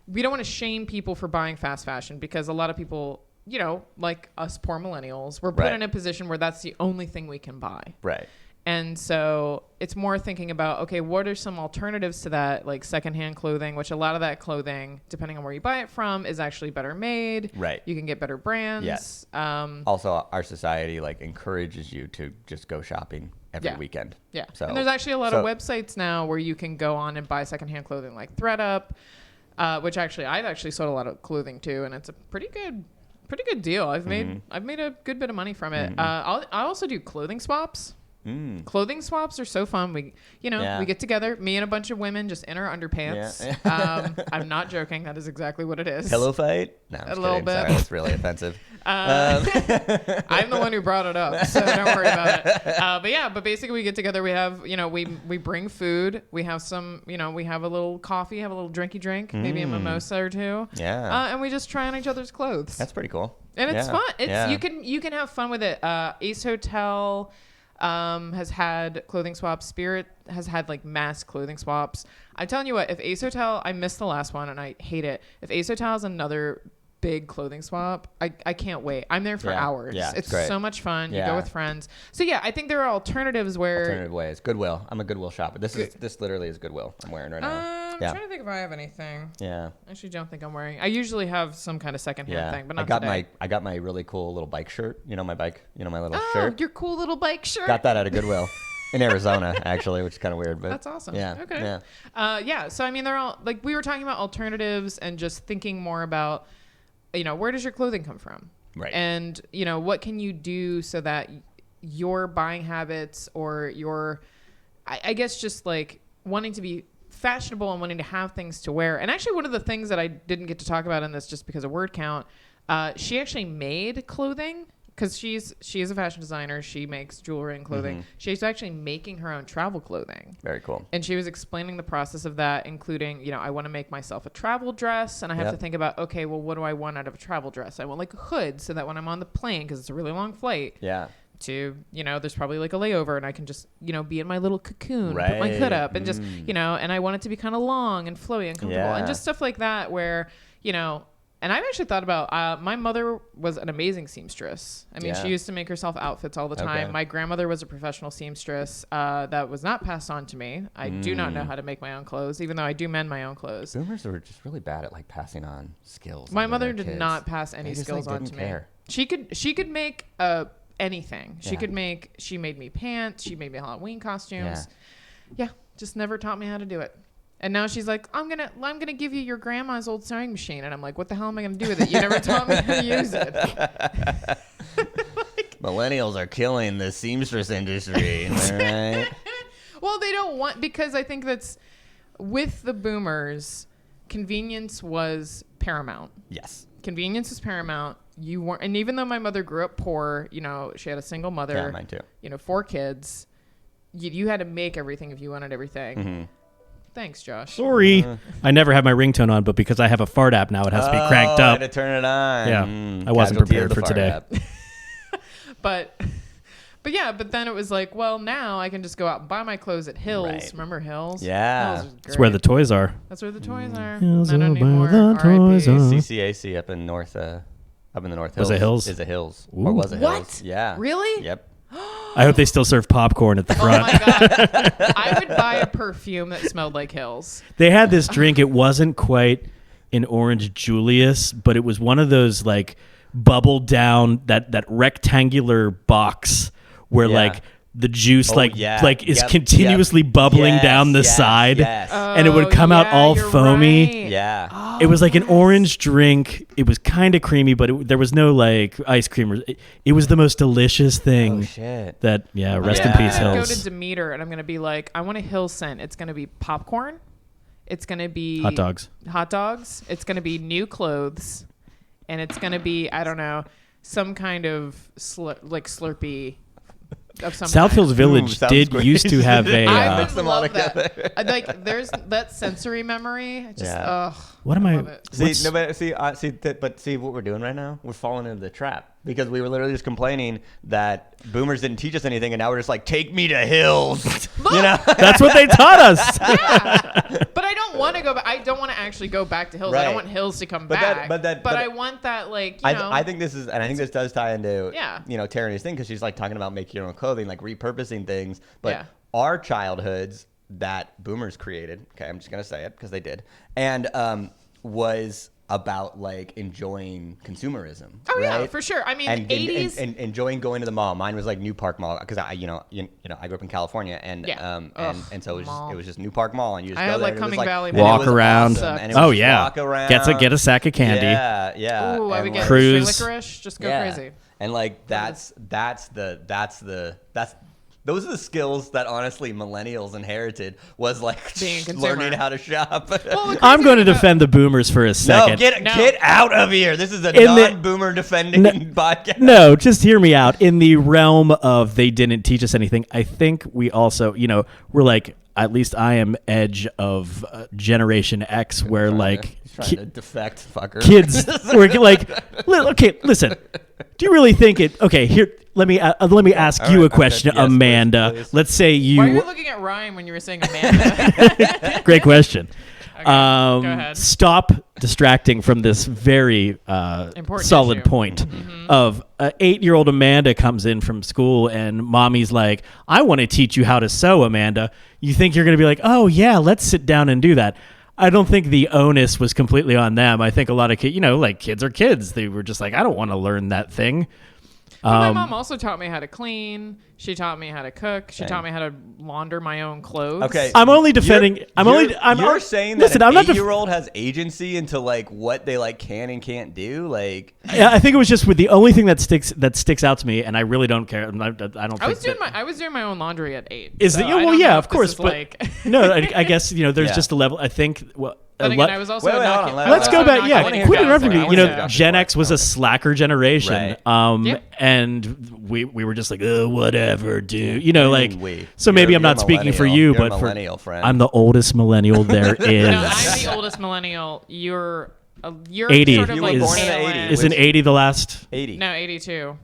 Speaker 3: we don't want to shame people for buying fast fashion because a lot of people, like us poor millennials, we're put in a position where that's the only thing we can buy.
Speaker 2: Right.
Speaker 3: And so it's more thinking about, okay, what are some alternatives to that, like secondhand clothing, which a lot of that clothing, depending on where you buy it from, is actually better made.
Speaker 2: Right.
Speaker 3: You can get better brands.
Speaker 2: Yes. Also, our society like encourages you to just go shopping every weekend.
Speaker 3: Yeah.
Speaker 2: So,
Speaker 3: and there's actually a lot of websites now where you can go on and buy secondhand clothing, like ThredUp, which actually I've actually sold a lot of clothing too, and it's a pretty good deal. I've made a good bit of money from it. I also do clothing swaps. Clothing swaps are so fun. We get together, me and a bunch of women, just in our underpants. Yeah. I'm not joking. That is exactly what it is.
Speaker 2: Pillow fight? No, I'm
Speaker 3: a little bit.
Speaker 2: Sorry, that's really offensive.
Speaker 3: I'm the one who brought it up, so don't worry about it. But basically we get together. We have, we bring food. We have some, we have a little coffee, have a little drinky drink, maybe a mimosa or two.
Speaker 2: Yeah.
Speaker 3: And we just try on each other's clothes.
Speaker 2: That's pretty cool.
Speaker 3: And it's fun. You can have fun with it. Ace Hotel has had clothing swaps. Spirit has had like mass clothing swaps. I'm telling you what, if Ace Hotel, I missed the last one and I hate it. If Ace Hotel has another big clothing swap, I can't wait. I'm there for hours. Yeah, it's so much fun. You go with friends. So I think there are alternatives where
Speaker 2: alternative ways. Goodwill. I'm a Goodwill shopper. This literally is Goodwill I'm wearing right now.
Speaker 3: I'm trying to think if I have anything.
Speaker 2: Yeah.
Speaker 3: I actually don't think I'm wearing. I usually have some kind of secondhand thing, but not
Speaker 2: today. I got my really cool little bike shirt. My bike. My little shirt.
Speaker 3: Your cool little bike shirt.
Speaker 2: Got that at a Goodwill. In Arizona, actually, which is kind of weird, but
Speaker 3: that's awesome.
Speaker 2: Yeah.
Speaker 3: Okay. Yeah. So I mean, they're all like we were talking about alternatives and just thinking more about, where does your clothing come from?
Speaker 2: Right.
Speaker 3: And what can you do so that your buying habits or your, I guess, just like wanting to be fashionable and wanting to have things to wear. And actually, one of the things that I didn't get to talk about in this just because of word count, she actually made clothing. Because she is a fashion designer. She makes jewelry and clothing. She's actually making her own travel clothing.
Speaker 2: Very cool.
Speaker 3: And she was explaining the process of that, including, I want to make myself a travel dress. And I have to think about, okay, well, what do I want out of a travel dress? I want like a hood so that when I'm on the plane, because it's a really long flight.
Speaker 2: Yeah.
Speaker 3: There's probably like a layover and I can just, be in my little cocoon, put my hood up and just, and I want it to be kind of long and flowy and comfortable and just stuff like that where, and I've actually thought about, my mother was an amazing seamstress. I mean, she used to make herself outfits all the time. Okay. My grandmother was a professional seamstress that was not passed on to me. I do not know how to make my own clothes, even though I do mend my own clothes.
Speaker 2: Boomers were just really bad at like passing on skills.
Speaker 3: My mother did not pass any skills on to me. She could make anything. She made me pants. She made me Halloween costumes. Yeah, just never taught me how to do it. And now she's like, I'm gonna give you your grandma's old sewing machine, and I'm like, what the hell am I gonna do with it? You never taught me how to use it.
Speaker 2: Millennials are killing the seamstress industry, right?
Speaker 3: Well, they don't want, because I think that's with the boomers, convenience was paramount.
Speaker 2: Yes,
Speaker 3: convenience was paramount. You weren't, and even though my mother grew up poor, she had a single mother.
Speaker 2: Yeah, mine too.
Speaker 3: 4 kids. You had to make everything if you wanted everything. Mm-hmm. Thanks, Josh.
Speaker 4: Sorry. I never have my ringtone on, but because I have a fart app now, it has to be cranked up.
Speaker 2: I had to turn it on.
Speaker 4: Yeah. I wasn't prepared for today.
Speaker 3: But then it was like, well, now I can just go out and buy my clothes at Hills. Right. Remember Hills?
Speaker 2: Yeah.
Speaker 3: Hills
Speaker 4: That's where the toys are.
Speaker 3: That's where the toys are.
Speaker 4: Hills
Speaker 3: not anymore.
Speaker 4: The toys are.
Speaker 2: CCAC up in the North Hills.
Speaker 4: Was it Hills?
Speaker 2: Is it Hills?
Speaker 4: Ooh.
Speaker 2: Or was it Hills?
Speaker 3: What?
Speaker 2: Yeah.
Speaker 3: Really?
Speaker 2: Yep.
Speaker 4: I hope they still serve popcorn at the front.
Speaker 3: Oh my God. I would buy a perfume that smelled like Hills.
Speaker 4: They had this drink. It wasn't quite an Orange Julius, but it was one of those like bubbled down, that rectangular box where like the juice is continuously bubbling down the side and it would come out all foamy.
Speaker 3: Right.
Speaker 2: Yeah.
Speaker 3: Oh,
Speaker 4: it was like an orange drink. It was kind of creamy, but there was no like ice cream. It was the most delicious thing.
Speaker 2: Oh shit.
Speaker 4: Rest in peace,
Speaker 3: I'm
Speaker 4: Hills.
Speaker 3: Go to Demeter and I'm going to be like, I want a Hills scent. It's going to be popcorn. It's going to be
Speaker 4: hot dogs.
Speaker 3: It's going to be new clothes. And it's going to be, I don't know, some kind of Slurpee.
Speaker 4: South Hills Village used to have a.
Speaker 3: I would love that. Like, there's that sensory memory.
Speaker 4: What am I?
Speaker 2: See what we're doing right now? We're falling into the trap because we were literally just complaining that boomers didn't teach us anything, and now we're just like, take me to Hills.
Speaker 4: That's what they taught us.
Speaker 3: Yeah. But I don't want to go back. I don't want to actually go back to Hills. Right. I don't want Hills to come back. But I want that, like,
Speaker 2: I think this is, and I think this does tie into, Tyranny's thing, because she's like talking about making your own clothing, like repurposing things. But our childhoods that boomers created, okay, I'm just gonna say it because they did, and was about like enjoying consumerism.
Speaker 3: Oh
Speaker 2: right?
Speaker 3: Yeah, for sure. I mean,
Speaker 2: and,
Speaker 3: 80s
Speaker 2: and enjoying going to the mall. Mine was like New Park Mall because I grew up in California, and so it was just New Park Mall, and you just go there.
Speaker 3: Like Cumming Valley
Speaker 4: walk around.
Speaker 2: Awesome.
Speaker 4: Oh yeah, walk around. Get a sack of candy.
Speaker 2: Yeah.
Speaker 3: Ooh, I would get
Speaker 4: cruise.
Speaker 3: licorice. Just go crazy.
Speaker 2: And like those are the skills that honestly millennials inherited, was like learning how to shop.
Speaker 3: Well,
Speaker 4: I'm going to defend the boomers for a second.
Speaker 2: Get out of here. This is a non-boomer defending podcast.
Speaker 4: No, just hear me out. In the realm of they didn't teach us anything, I think we also, we're like, at least I am edge of Generation X, where like
Speaker 2: trying to defect, fucker.
Speaker 4: Kids were like, okay, listen. Do you really think it? Okay, here. Let me ask you a question, yes, Amanda. Please. Let's say you.
Speaker 3: Why are you looking at Ryan when you were saying Amanda?
Speaker 4: Great question.
Speaker 3: Okay, go ahead.
Speaker 4: Stop distracting from this very solid
Speaker 3: issue.
Speaker 4: point of 8-year-old Amanda comes in from school and mommy's like, I want to teach you how to sew, Amanda. You think you're going to be like, oh yeah, let's sit down and do that. I don't think the onus was completely on them. I think a lot of kids, like kids are kids. They were just like, I don't want to learn that thing.
Speaker 3: My mom also taught me how to clean. She taught me how to cook. She taught me how to launder my own clothes.
Speaker 2: Okay,
Speaker 4: I'm only defending.
Speaker 2: You're saying that an 8-year-old has agency into like what they like can and can't do. Like,
Speaker 4: I think it was just with the only thing that sticks out to me, and I really don't care. I
Speaker 3: was doing my own laundry at 8.
Speaker 4: Of course. But no, I guess there's just a level. I think.
Speaker 3: But again, I was also
Speaker 4: let's go back. Yeah, quit interrupting me. Gen X was a slacker generation,
Speaker 2: right.
Speaker 4: And we were just like, whatever, dude. So maybe I'm not speaking for you, but I'm the oldest millennial there is.
Speaker 3: No, I'm the oldest millennial. You're
Speaker 4: 80.
Speaker 3: Sort of
Speaker 2: you
Speaker 3: like
Speaker 2: were born in the 80s.
Speaker 4: Isn't 80 the last?
Speaker 2: 80.
Speaker 3: No, 82.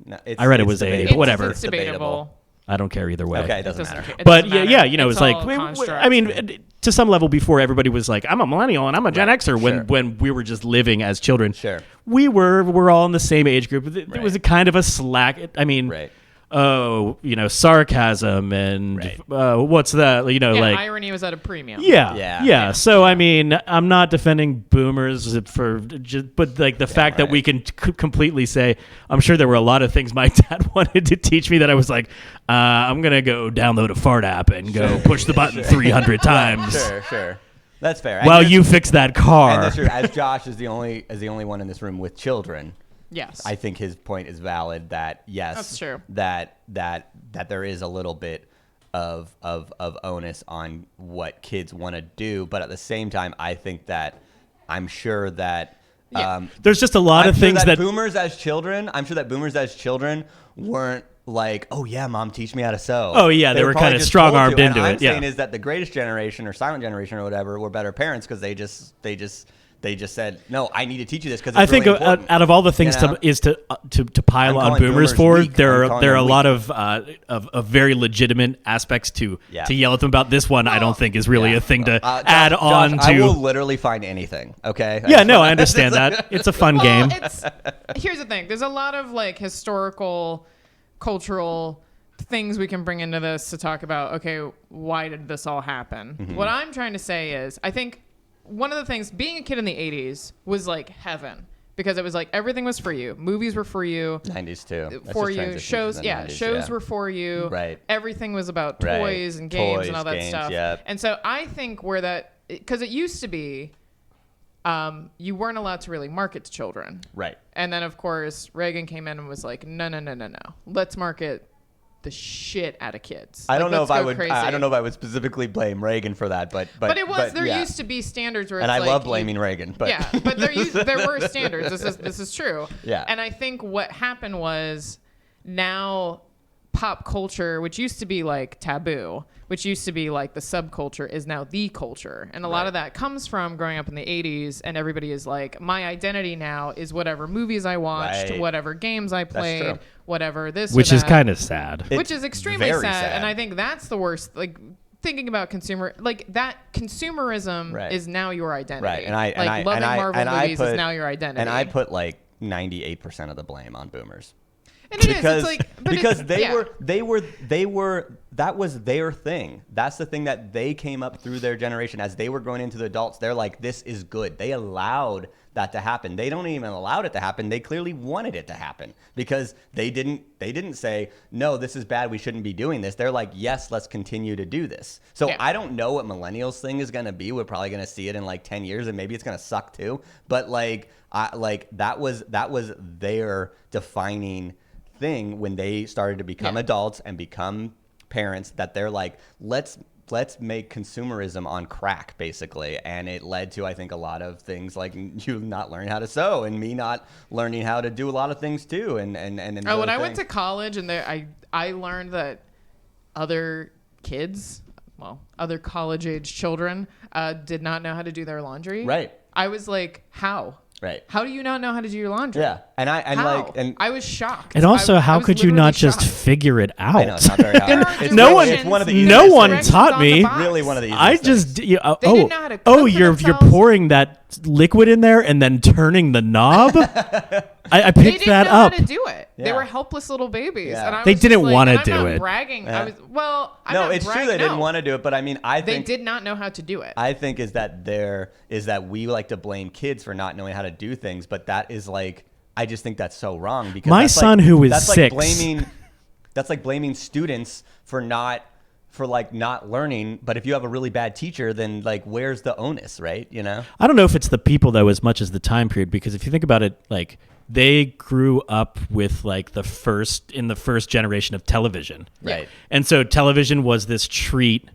Speaker 2: No,
Speaker 4: I read it was 80, but whatever.
Speaker 3: It's debatable.
Speaker 4: I don't care either way.
Speaker 2: Okay, it doesn't matter.
Speaker 4: But it's like, I mean, to some level before everybody was like, I'm a millennial and I'm a Gen Xer when we were just living as children.
Speaker 2: Sure.
Speaker 4: We're all in the same age group. It was a kind of a slack. I mean, sarcasm and what's that? Like
Speaker 3: irony was at a premium.
Speaker 4: Yeah. So I mean, I'm not defending boomers but like the fact that we can completely say, I'm sure there were a lot of things my dad wanted to teach me that I was like, I'm gonna go download a fart app and go push the button 300 times.
Speaker 2: Sure. That's fair.
Speaker 4: While you fix that car.
Speaker 2: And that's true. As Josh is the only one in this room with children.
Speaker 3: Yes.
Speaker 2: I think his point is valid that yes,
Speaker 3: that's true.
Speaker 2: That there is a little bit of onus on what kids want to do, but at the same time, I think that I'm sure that
Speaker 4: there's just a lot of things that
Speaker 2: boomers as children. I'm sure that boomers as children weren't like, oh yeah, mom, teach me how to sew.
Speaker 4: Oh yeah, they were kind of strong-armed into it.
Speaker 2: I'm saying is that the greatest generation or silent generation or whatever were better parents because they just said, no, I need to teach you this because I think really
Speaker 4: out of all the things to pile on boomers for, there are a lot of very legitimate aspects to yell at them about. This one I don't think is really a thing to add on to.
Speaker 2: I will literally find anything. Okay.
Speaker 4: Yeah, no, I understand that. It's a fun game.
Speaker 3: Here's the thing. There's a lot of like historical, cultural things we can bring into this to talk about. Okay, why did this all happen? Mm-hmm. What I'm trying to say is, I think. One of the things, being a kid in the 80s was like heaven because it was like everything was for you. Movies were for you.
Speaker 2: 90s too.
Speaker 3: For you. Shows, 90s, were for you.
Speaker 2: Right.
Speaker 3: Everything was about toys and games and all that stuff.
Speaker 2: Yep.
Speaker 3: And so I think because it used to be, you weren't allowed to really market to children.
Speaker 2: Right.
Speaker 3: And then of course Reagan came in and was like, no. Let's market the shit out of kids.
Speaker 2: I don't know if I would specifically blame Reagan for that, but
Speaker 3: it was there used to be standards where
Speaker 2: and
Speaker 3: it's
Speaker 2: I love blaming Reagan, but
Speaker 3: but there were standards. This is true.
Speaker 2: Yeah.
Speaker 3: And I think what happened was now pop culture, which used to be like taboo, which used to be like the subculture, is now the culture. And a lot of that comes from growing up in the 80s, and everybody is like, my identity now is whatever movies I watched, whatever games I played, whatever this
Speaker 4: which
Speaker 3: or
Speaker 4: is
Speaker 3: that.
Speaker 4: kind of sad.
Speaker 3: Which is extremely sad. And I think that's the worst. Like, thinking about that consumerism is now your identity.
Speaker 2: Right.
Speaker 3: And loving Marvel movies is now your identity.
Speaker 2: And I put like 98% of the blame on boomers.
Speaker 3: And it's like,
Speaker 2: because they were that was their thing. That's the thing that they came up through their generation as they were going into the adults. They're like, this is good. They allowed that to happen. They don't even allowed it to happen. They clearly wanted it to happen because they didn't say, no, this is bad. We shouldn't be doing this. They're like, yes, let's continue to do this. So I don't know what millennials thing is going to be. We're probably going to see it in like 10 years and maybe it's going to suck too. But that was their defining thing when they started to become adults and become parents, that they're like, let's make consumerism on crack, basically. And it led to, I think, a lot of things like you not learning how to sew and me not learning how to do a lot of things too. And
Speaker 3: when I went to college and I learned that other kids, other college age children did not know how to do their laundry.
Speaker 2: Right.
Speaker 3: I was like, how?
Speaker 2: Right.
Speaker 3: How do you not know how to do your laundry?
Speaker 2: Yeah. And
Speaker 3: I was shocked.
Speaker 4: And also, how could you not
Speaker 3: shocked.
Speaker 4: just figure it out?
Speaker 2: I know, it's not very hard.
Speaker 4: It's
Speaker 2: one of the
Speaker 4: no one taught me.
Speaker 2: Really one of the easiest
Speaker 4: I just
Speaker 3: didn't know how to cook for
Speaker 4: you're pouring that liquid in there and then turning the knob. I picked that up.
Speaker 3: They didn't know how to do it. Yeah. They were helpless little babies.
Speaker 2: Yeah.
Speaker 3: And I
Speaker 4: they
Speaker 3: was
Speaker 4: didn't
Speaker 3: want to
Speaker 4: do it.
Speaker 3: Bragging.
Speaker 2: Yeah.
Speaker 3: It's
Speaker 2: true they didn't want to do it, but I mean, I think
Speaker 3: they did not know how to do it.
Speaker 2: I think is that we like to blame kids for not knowing how to do things, but that is like, I just think that's so wrong because
Speaker 4: my son who is 6,
Speaker 2: that's like blaming students for not learning. But if you have a really bad teacher, then like, where's the onus, right? You know?
Speaker 4: I don't know if it's the people though as much as the time period, because if you think about it, like they grew up with like the first generation of television.
Speaker 2: Right.
Speaker 4: And so television was this treat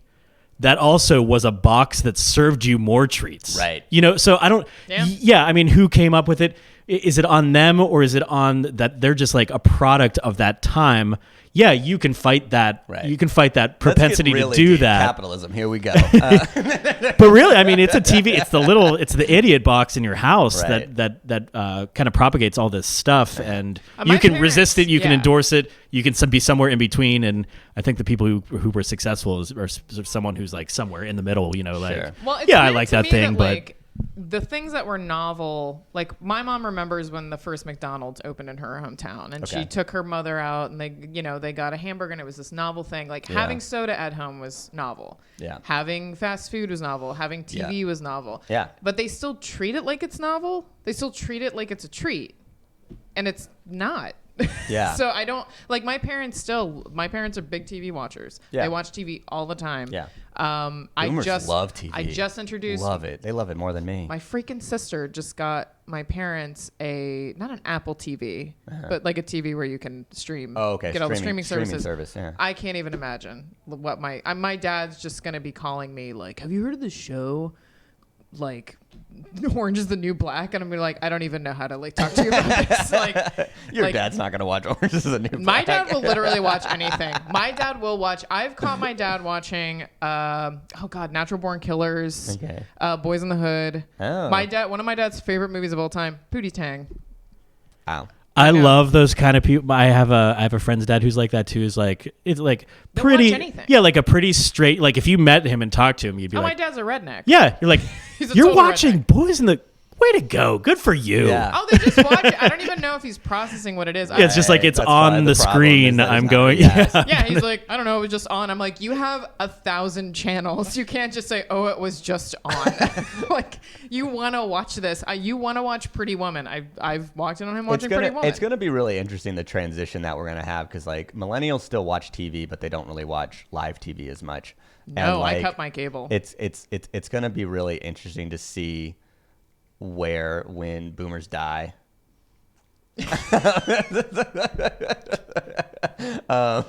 Speaker 4: that also was a box that served you more treats.
Speaker 2: Right.
Speaker 4: You know, so I don't, I mean, who came up with it? Is it on them or is it on that they're just like a product of that time? Yeah, you can fight that. Right. You can fight that propensity to do that.
Speaker 2: Capitalism. Here we go.
Speaker 4: But really, I mean, it's a TV. It's the idiot box in your house that kind of propagates all this stuff, and you can resist it. You can endorse it. You can be somewhere in between. And I think the people who were successful are someone who's like somewhere in the middle. You know, like I like that thing, but.
Speaker 3: Like, the things that were novel, like my mom remembers when the first McDonald's opened in her hometown, and she took her mother out, and they got a hamburger, and it was this novel thing. Like having soda at home was novel. Yeah. Having fast food was novel. Having TV was novel. Yeah. But they still treat it like it's novel. They still treat it like it's a treat, and it's not. Yeah. So I don't like my parents are big TV watchers. Yeah. They watch TV all the time. Yeah.
Speaker 2: Boomers love TV.
Speaker 3: I just introduced.
Speaker 2: Love it. They love it more than me.
Speaker 3: My freaking sister just got my parents not an Apple TV, but like a TV where you can stream.
Speaker 2: Oh, okay.
Speaker 3: Get all the streaming services.
Speaker 2: Service, yeah.
Speaker 3: I can't even imagine what my dad's just gonna be calling me like, have you heard of the show? Like Orange is the New Black, and I'm gonna be like, I don't even know how to like talk to you about this. Like,
Speaker 2: your dad's not gonna watch Orange is the New Black.
Speaker 3: My dad will literally watch anything. My dad will watch. I've caught my dad watching. Natural Born Killers. Okay. Boys in the Hood. Oh. One of my dad's favorite movies of all time, Pootie Tang.
Speaker 2: Wow.
Speaker 4: I love those kind of people. I have a friend's dad who's like that too. Is like it's like pretty, like a pretty straight. Like if you met him and talked to him, you'd be like,
Speaker 3: my dad's a redneck.
Speaker 4: Yeah, you're like, you're watching redneck. Boys in the. Way to go! Good for you.
Speaker 2: Yeah.
Speaker 3: Oh, they just watch it. I don't even know if he's processing what it is.
Speaker 4: It's just like it's on the screen. I'm going.
Speaker 3: Yeah, he's like, I don't know. It was just on. I'm like, you have 1,000 channels. You can't just say, oh, it was just on. Like, you want to watch this. You want to watch Pretty Woman. I've walked in on him watching Pretty Woman.
Speaker 2: It's going to be really interesting, the transition that we're going to have, because like millennials still watch TV, but they don't really watch live TV as much.
Speaker 3: No, I cut my cable.
Speaker 2: It's going to be really interesting to see when boomers die.
Speaker 3: Oh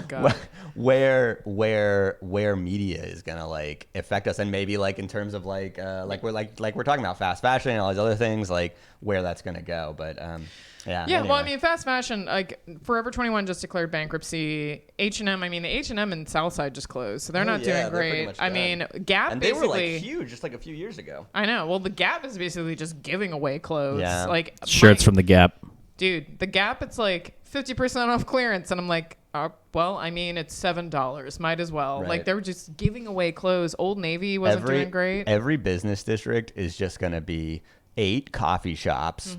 Speaker 3: God.
Speaker 2: Where media is gonna like affect us, and maybe like in terms of like we're talking about fast fashion and all these other things, like where that's gonna go. But yeah.
Speaker 3: Yeah,
Speaker 2: anyway.
Speaker 3: well, I mean, fast fashion, like Forever 21 just declared bankruptcy. H&M, I mean, the H&M in Southside just closed, so they're not doing great. I mean, Gap
Speaker 2: and
Speaker 3: basically,
Speaker 2: they were like huge just like a few years ago.
Speaker 3: I know. Well, the Gap is basically just giving away clothes.
Speaker 2: Yeah.
Speaker 3: Like
Speaker 4: Shirts from the Gap.
Speaker 3: Dude, the Gap, it's like 50% off clearance, and I'm like, well, I mean, it's $7. Might as well.
Speaker 2: Right.
Speaker 3: Like, they were just giving away clothes. Old Navy wasn't doing great.
Speaker 2: Every business district is just gonna be 8 coffee shops.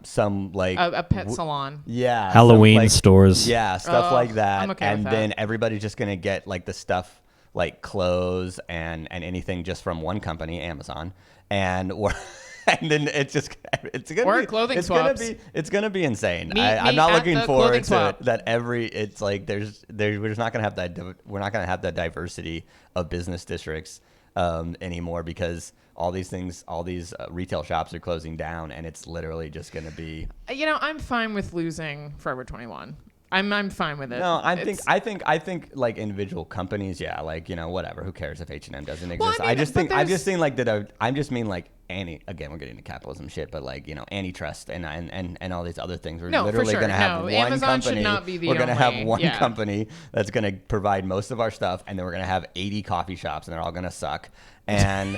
Speaker 2: Some like
Speaker 3: a pet salon.
Speaker 2: Yeah.
Speaker 4: Halloween stores.
Speaker 2: Yeah, stuff like that.
Speaker 3: I'm okay
Speaker 2: and
Speaker 3: with
Speaker 2: then
Speaker 3: that.
Speaker 2: everybody's just gonna get like the stuff like clothes and anything just from one company, Amazon. And then it's gonna
Speaker 3: Or
Speaker 2: be
Speaker 3: clothing
Speaker 2: it's
Speaker 3: swaps.
Speaker 2: gonna be insane.
Speaker 3: Meet
Speaker 2: I'm
Speaker 3: me
Speaker 2: not
Speaker 3: at
Speaker 2: looking
Speaker 3: the
Speaker 2: forward
Speaker 3: clothing
Speaker 2: to
Speaker 3: swap.
Speaker 2: it. That it's like we're just not gonna have that. We're not gonna have that diversity of business districts anymore, because all these retail shops are closing down, and it's literally just gonna be.
Speaker 3: I'm fine with losing Forever 21. I'm fine with it.
Speaker 2: No, I think like individual companies, yeah, like whatever. Who cares if H&M doesn't exist?
Speaker 3: Well, I mean,
Speaker 2: I just think like that. I just mean like again, we're getting into capitalism shit, but like antitrust and all these other things. We're literally
Speaker 3: for sure.
Speaker 2: gonna have one
Speaker 3: Amazon
Speaker 2: company.
Speaker 3: should not be the
Speaker 2: we're gonna have
Speaker 3: only-
Speaker 2: one
Speaker 3: yeah.
Speaker 2: company that's gonna provide most of our stuff, and then we're gonna have 80 coffee shops, and they're all gonna suck. And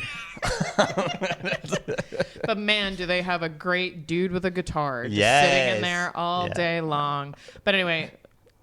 Speaker 3: But man, do they have a great dude with a guitar just
Speaker 2: Yes.
Speaker 3: sitting in there all day long. But anyway,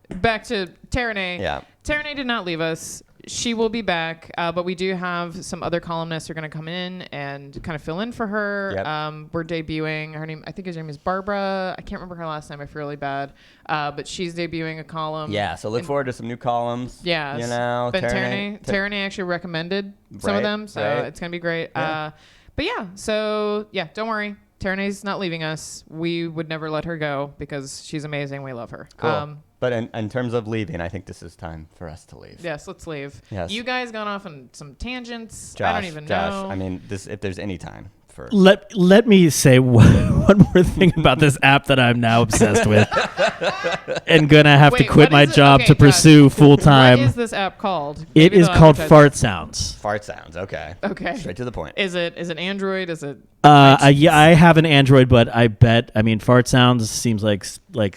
Speaker 3: back to Taranay.
Speaker 2: Yeah.
Speaker 3: Taranay did not leave us. She will be back, but we do have some other columnists who are going to come in and kind of fill in for her.
Speaker 2: Yep.
Speaker 3: We're debuting her name. I think her name is Barbara. I can't remember her last name. I feel really bad. But she's debuting a column.
Speaker 2: yeah, so look forward to some new columns.
Speaker 3: Yeah. But Taranay actually recommended some of them, so it's going to be great.
Speaker 2: Yeah.
Speaker 3: But yeah, so yeah, don't worry. Taranay's not leaving us. We would never let her go because she's amazing. We love her.
Speaker 2: Cool. But in terms of leaving, I think this is time for us to leave.
Speaker 3: Yes, let's leave.
Speaker 2: Yes.
Speaker 3: You guys gone off on some tangents.
Speaker 2: Josh,
Speaker 3: I don't even know.
Speaker 2: I mean, if there's any time for...
Speaker 4: Let me say one more thing about this app that I'm now obsessed with, and gonna have to
Speaker 3: Wait,
Speaker 4: quit
Speaker 3: what
Speaker 4: my
Speaker 3: is it?
Speaker 4: job
Speaker 3: Okay,
Speaker 4: to pursue
Speaker 3: What
Speaker 4: full time.
Speaker 3: is this app called?
Speaker 4: It
Speaker 3: Maybe
Speaker 4: is
Speaker 3: they'll
Speaker 4: called
Speaker 3: advertise
Speaker 4: Fart Sounds.
Speaker 2: Fart sounds, okay.
Speaker 3: Okay.
Speaker 2: Straight to the point.
Speaker 3: Is it Android? Is it?
Speaker 4: Yeah, I have an Android, but I mean, Fart Sounds seems like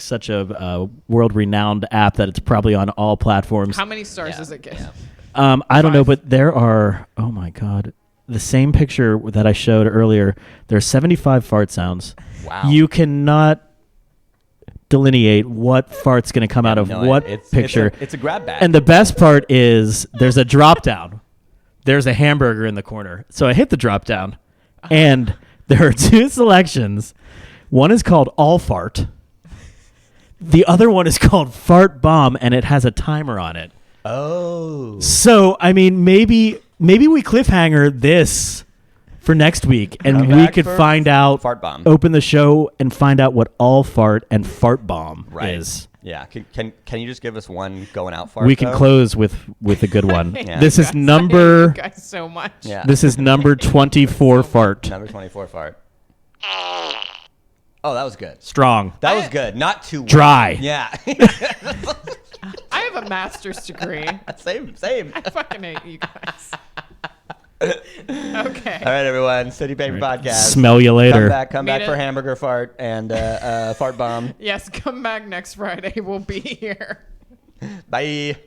Speaker 4: such a world-renowned app that it's probably on all platforms.
Speaker 3: How many stars does it get?
Speaker 2: Yeah.
Speaker 4: I don't know, but there are, oh my God, the same picture that I showed earlier, there are 75 fart sounds.
Speaker 2: Wow.
Speaker 4: You cannot delineate what fart's going to come out of what picture.
Speaker 2: It's a grab bag.
Speaker 4: And the best part is there's a drop down. There's a hamburger in the corner. So I hit the drop down, and there are 2 selections. One is called All Fart. The other one is called Fart Bomb, and it has a timer on it.
Speaker 2: Oh.
Speaker 4: So, I mean, maybe we cliffhanger this for next week, and
Speaker 2: Come
Speaker 4: we
Speaker 2: back
Speaker 4: could
Speaker 2: for
Speaker 4: find out,
Speaker 2: Fart Bomb.
Speaker 4: open the show and find out what All Fart and Fart Bomb is.
Speaker 2: Yeah. Can you just give us one going out fart?
Speaker 4: We can
Speaker 2: though?
Speaker 4: close with a good one.
Speaker 2: Yeah.
Speaker 4: This is
Speaker 3: I hate
Speaker 4: number
Speaker 3: you guys so much.
Speaker 2: Yeah.
Speaker 4: this is number 24 fart.
Speaker 2: Number 24 fart. Oh, that was good.
Speaker 4: Strong.
Speaker 2: That was good. Not too
Speaker 4: Dry.
Speaker 2: Yeah.
Speaker 3: I have a master's degree.
Speaker 2: Same.
Speaker 3: I fucking hate you guys. Okay.
Speaker 2: All right, everyone. City Paper Podcast.
Speaker 4: Smell you later.
Speaker 2: Come back
Speaker 3: Meet
Speaker 2: for
Speaker 3: it.
Speaker 2: hamburger fart and fart bomb.
Speaker 3: Yes, come back next Friday. We'll be here.
Speaker 2: Bye.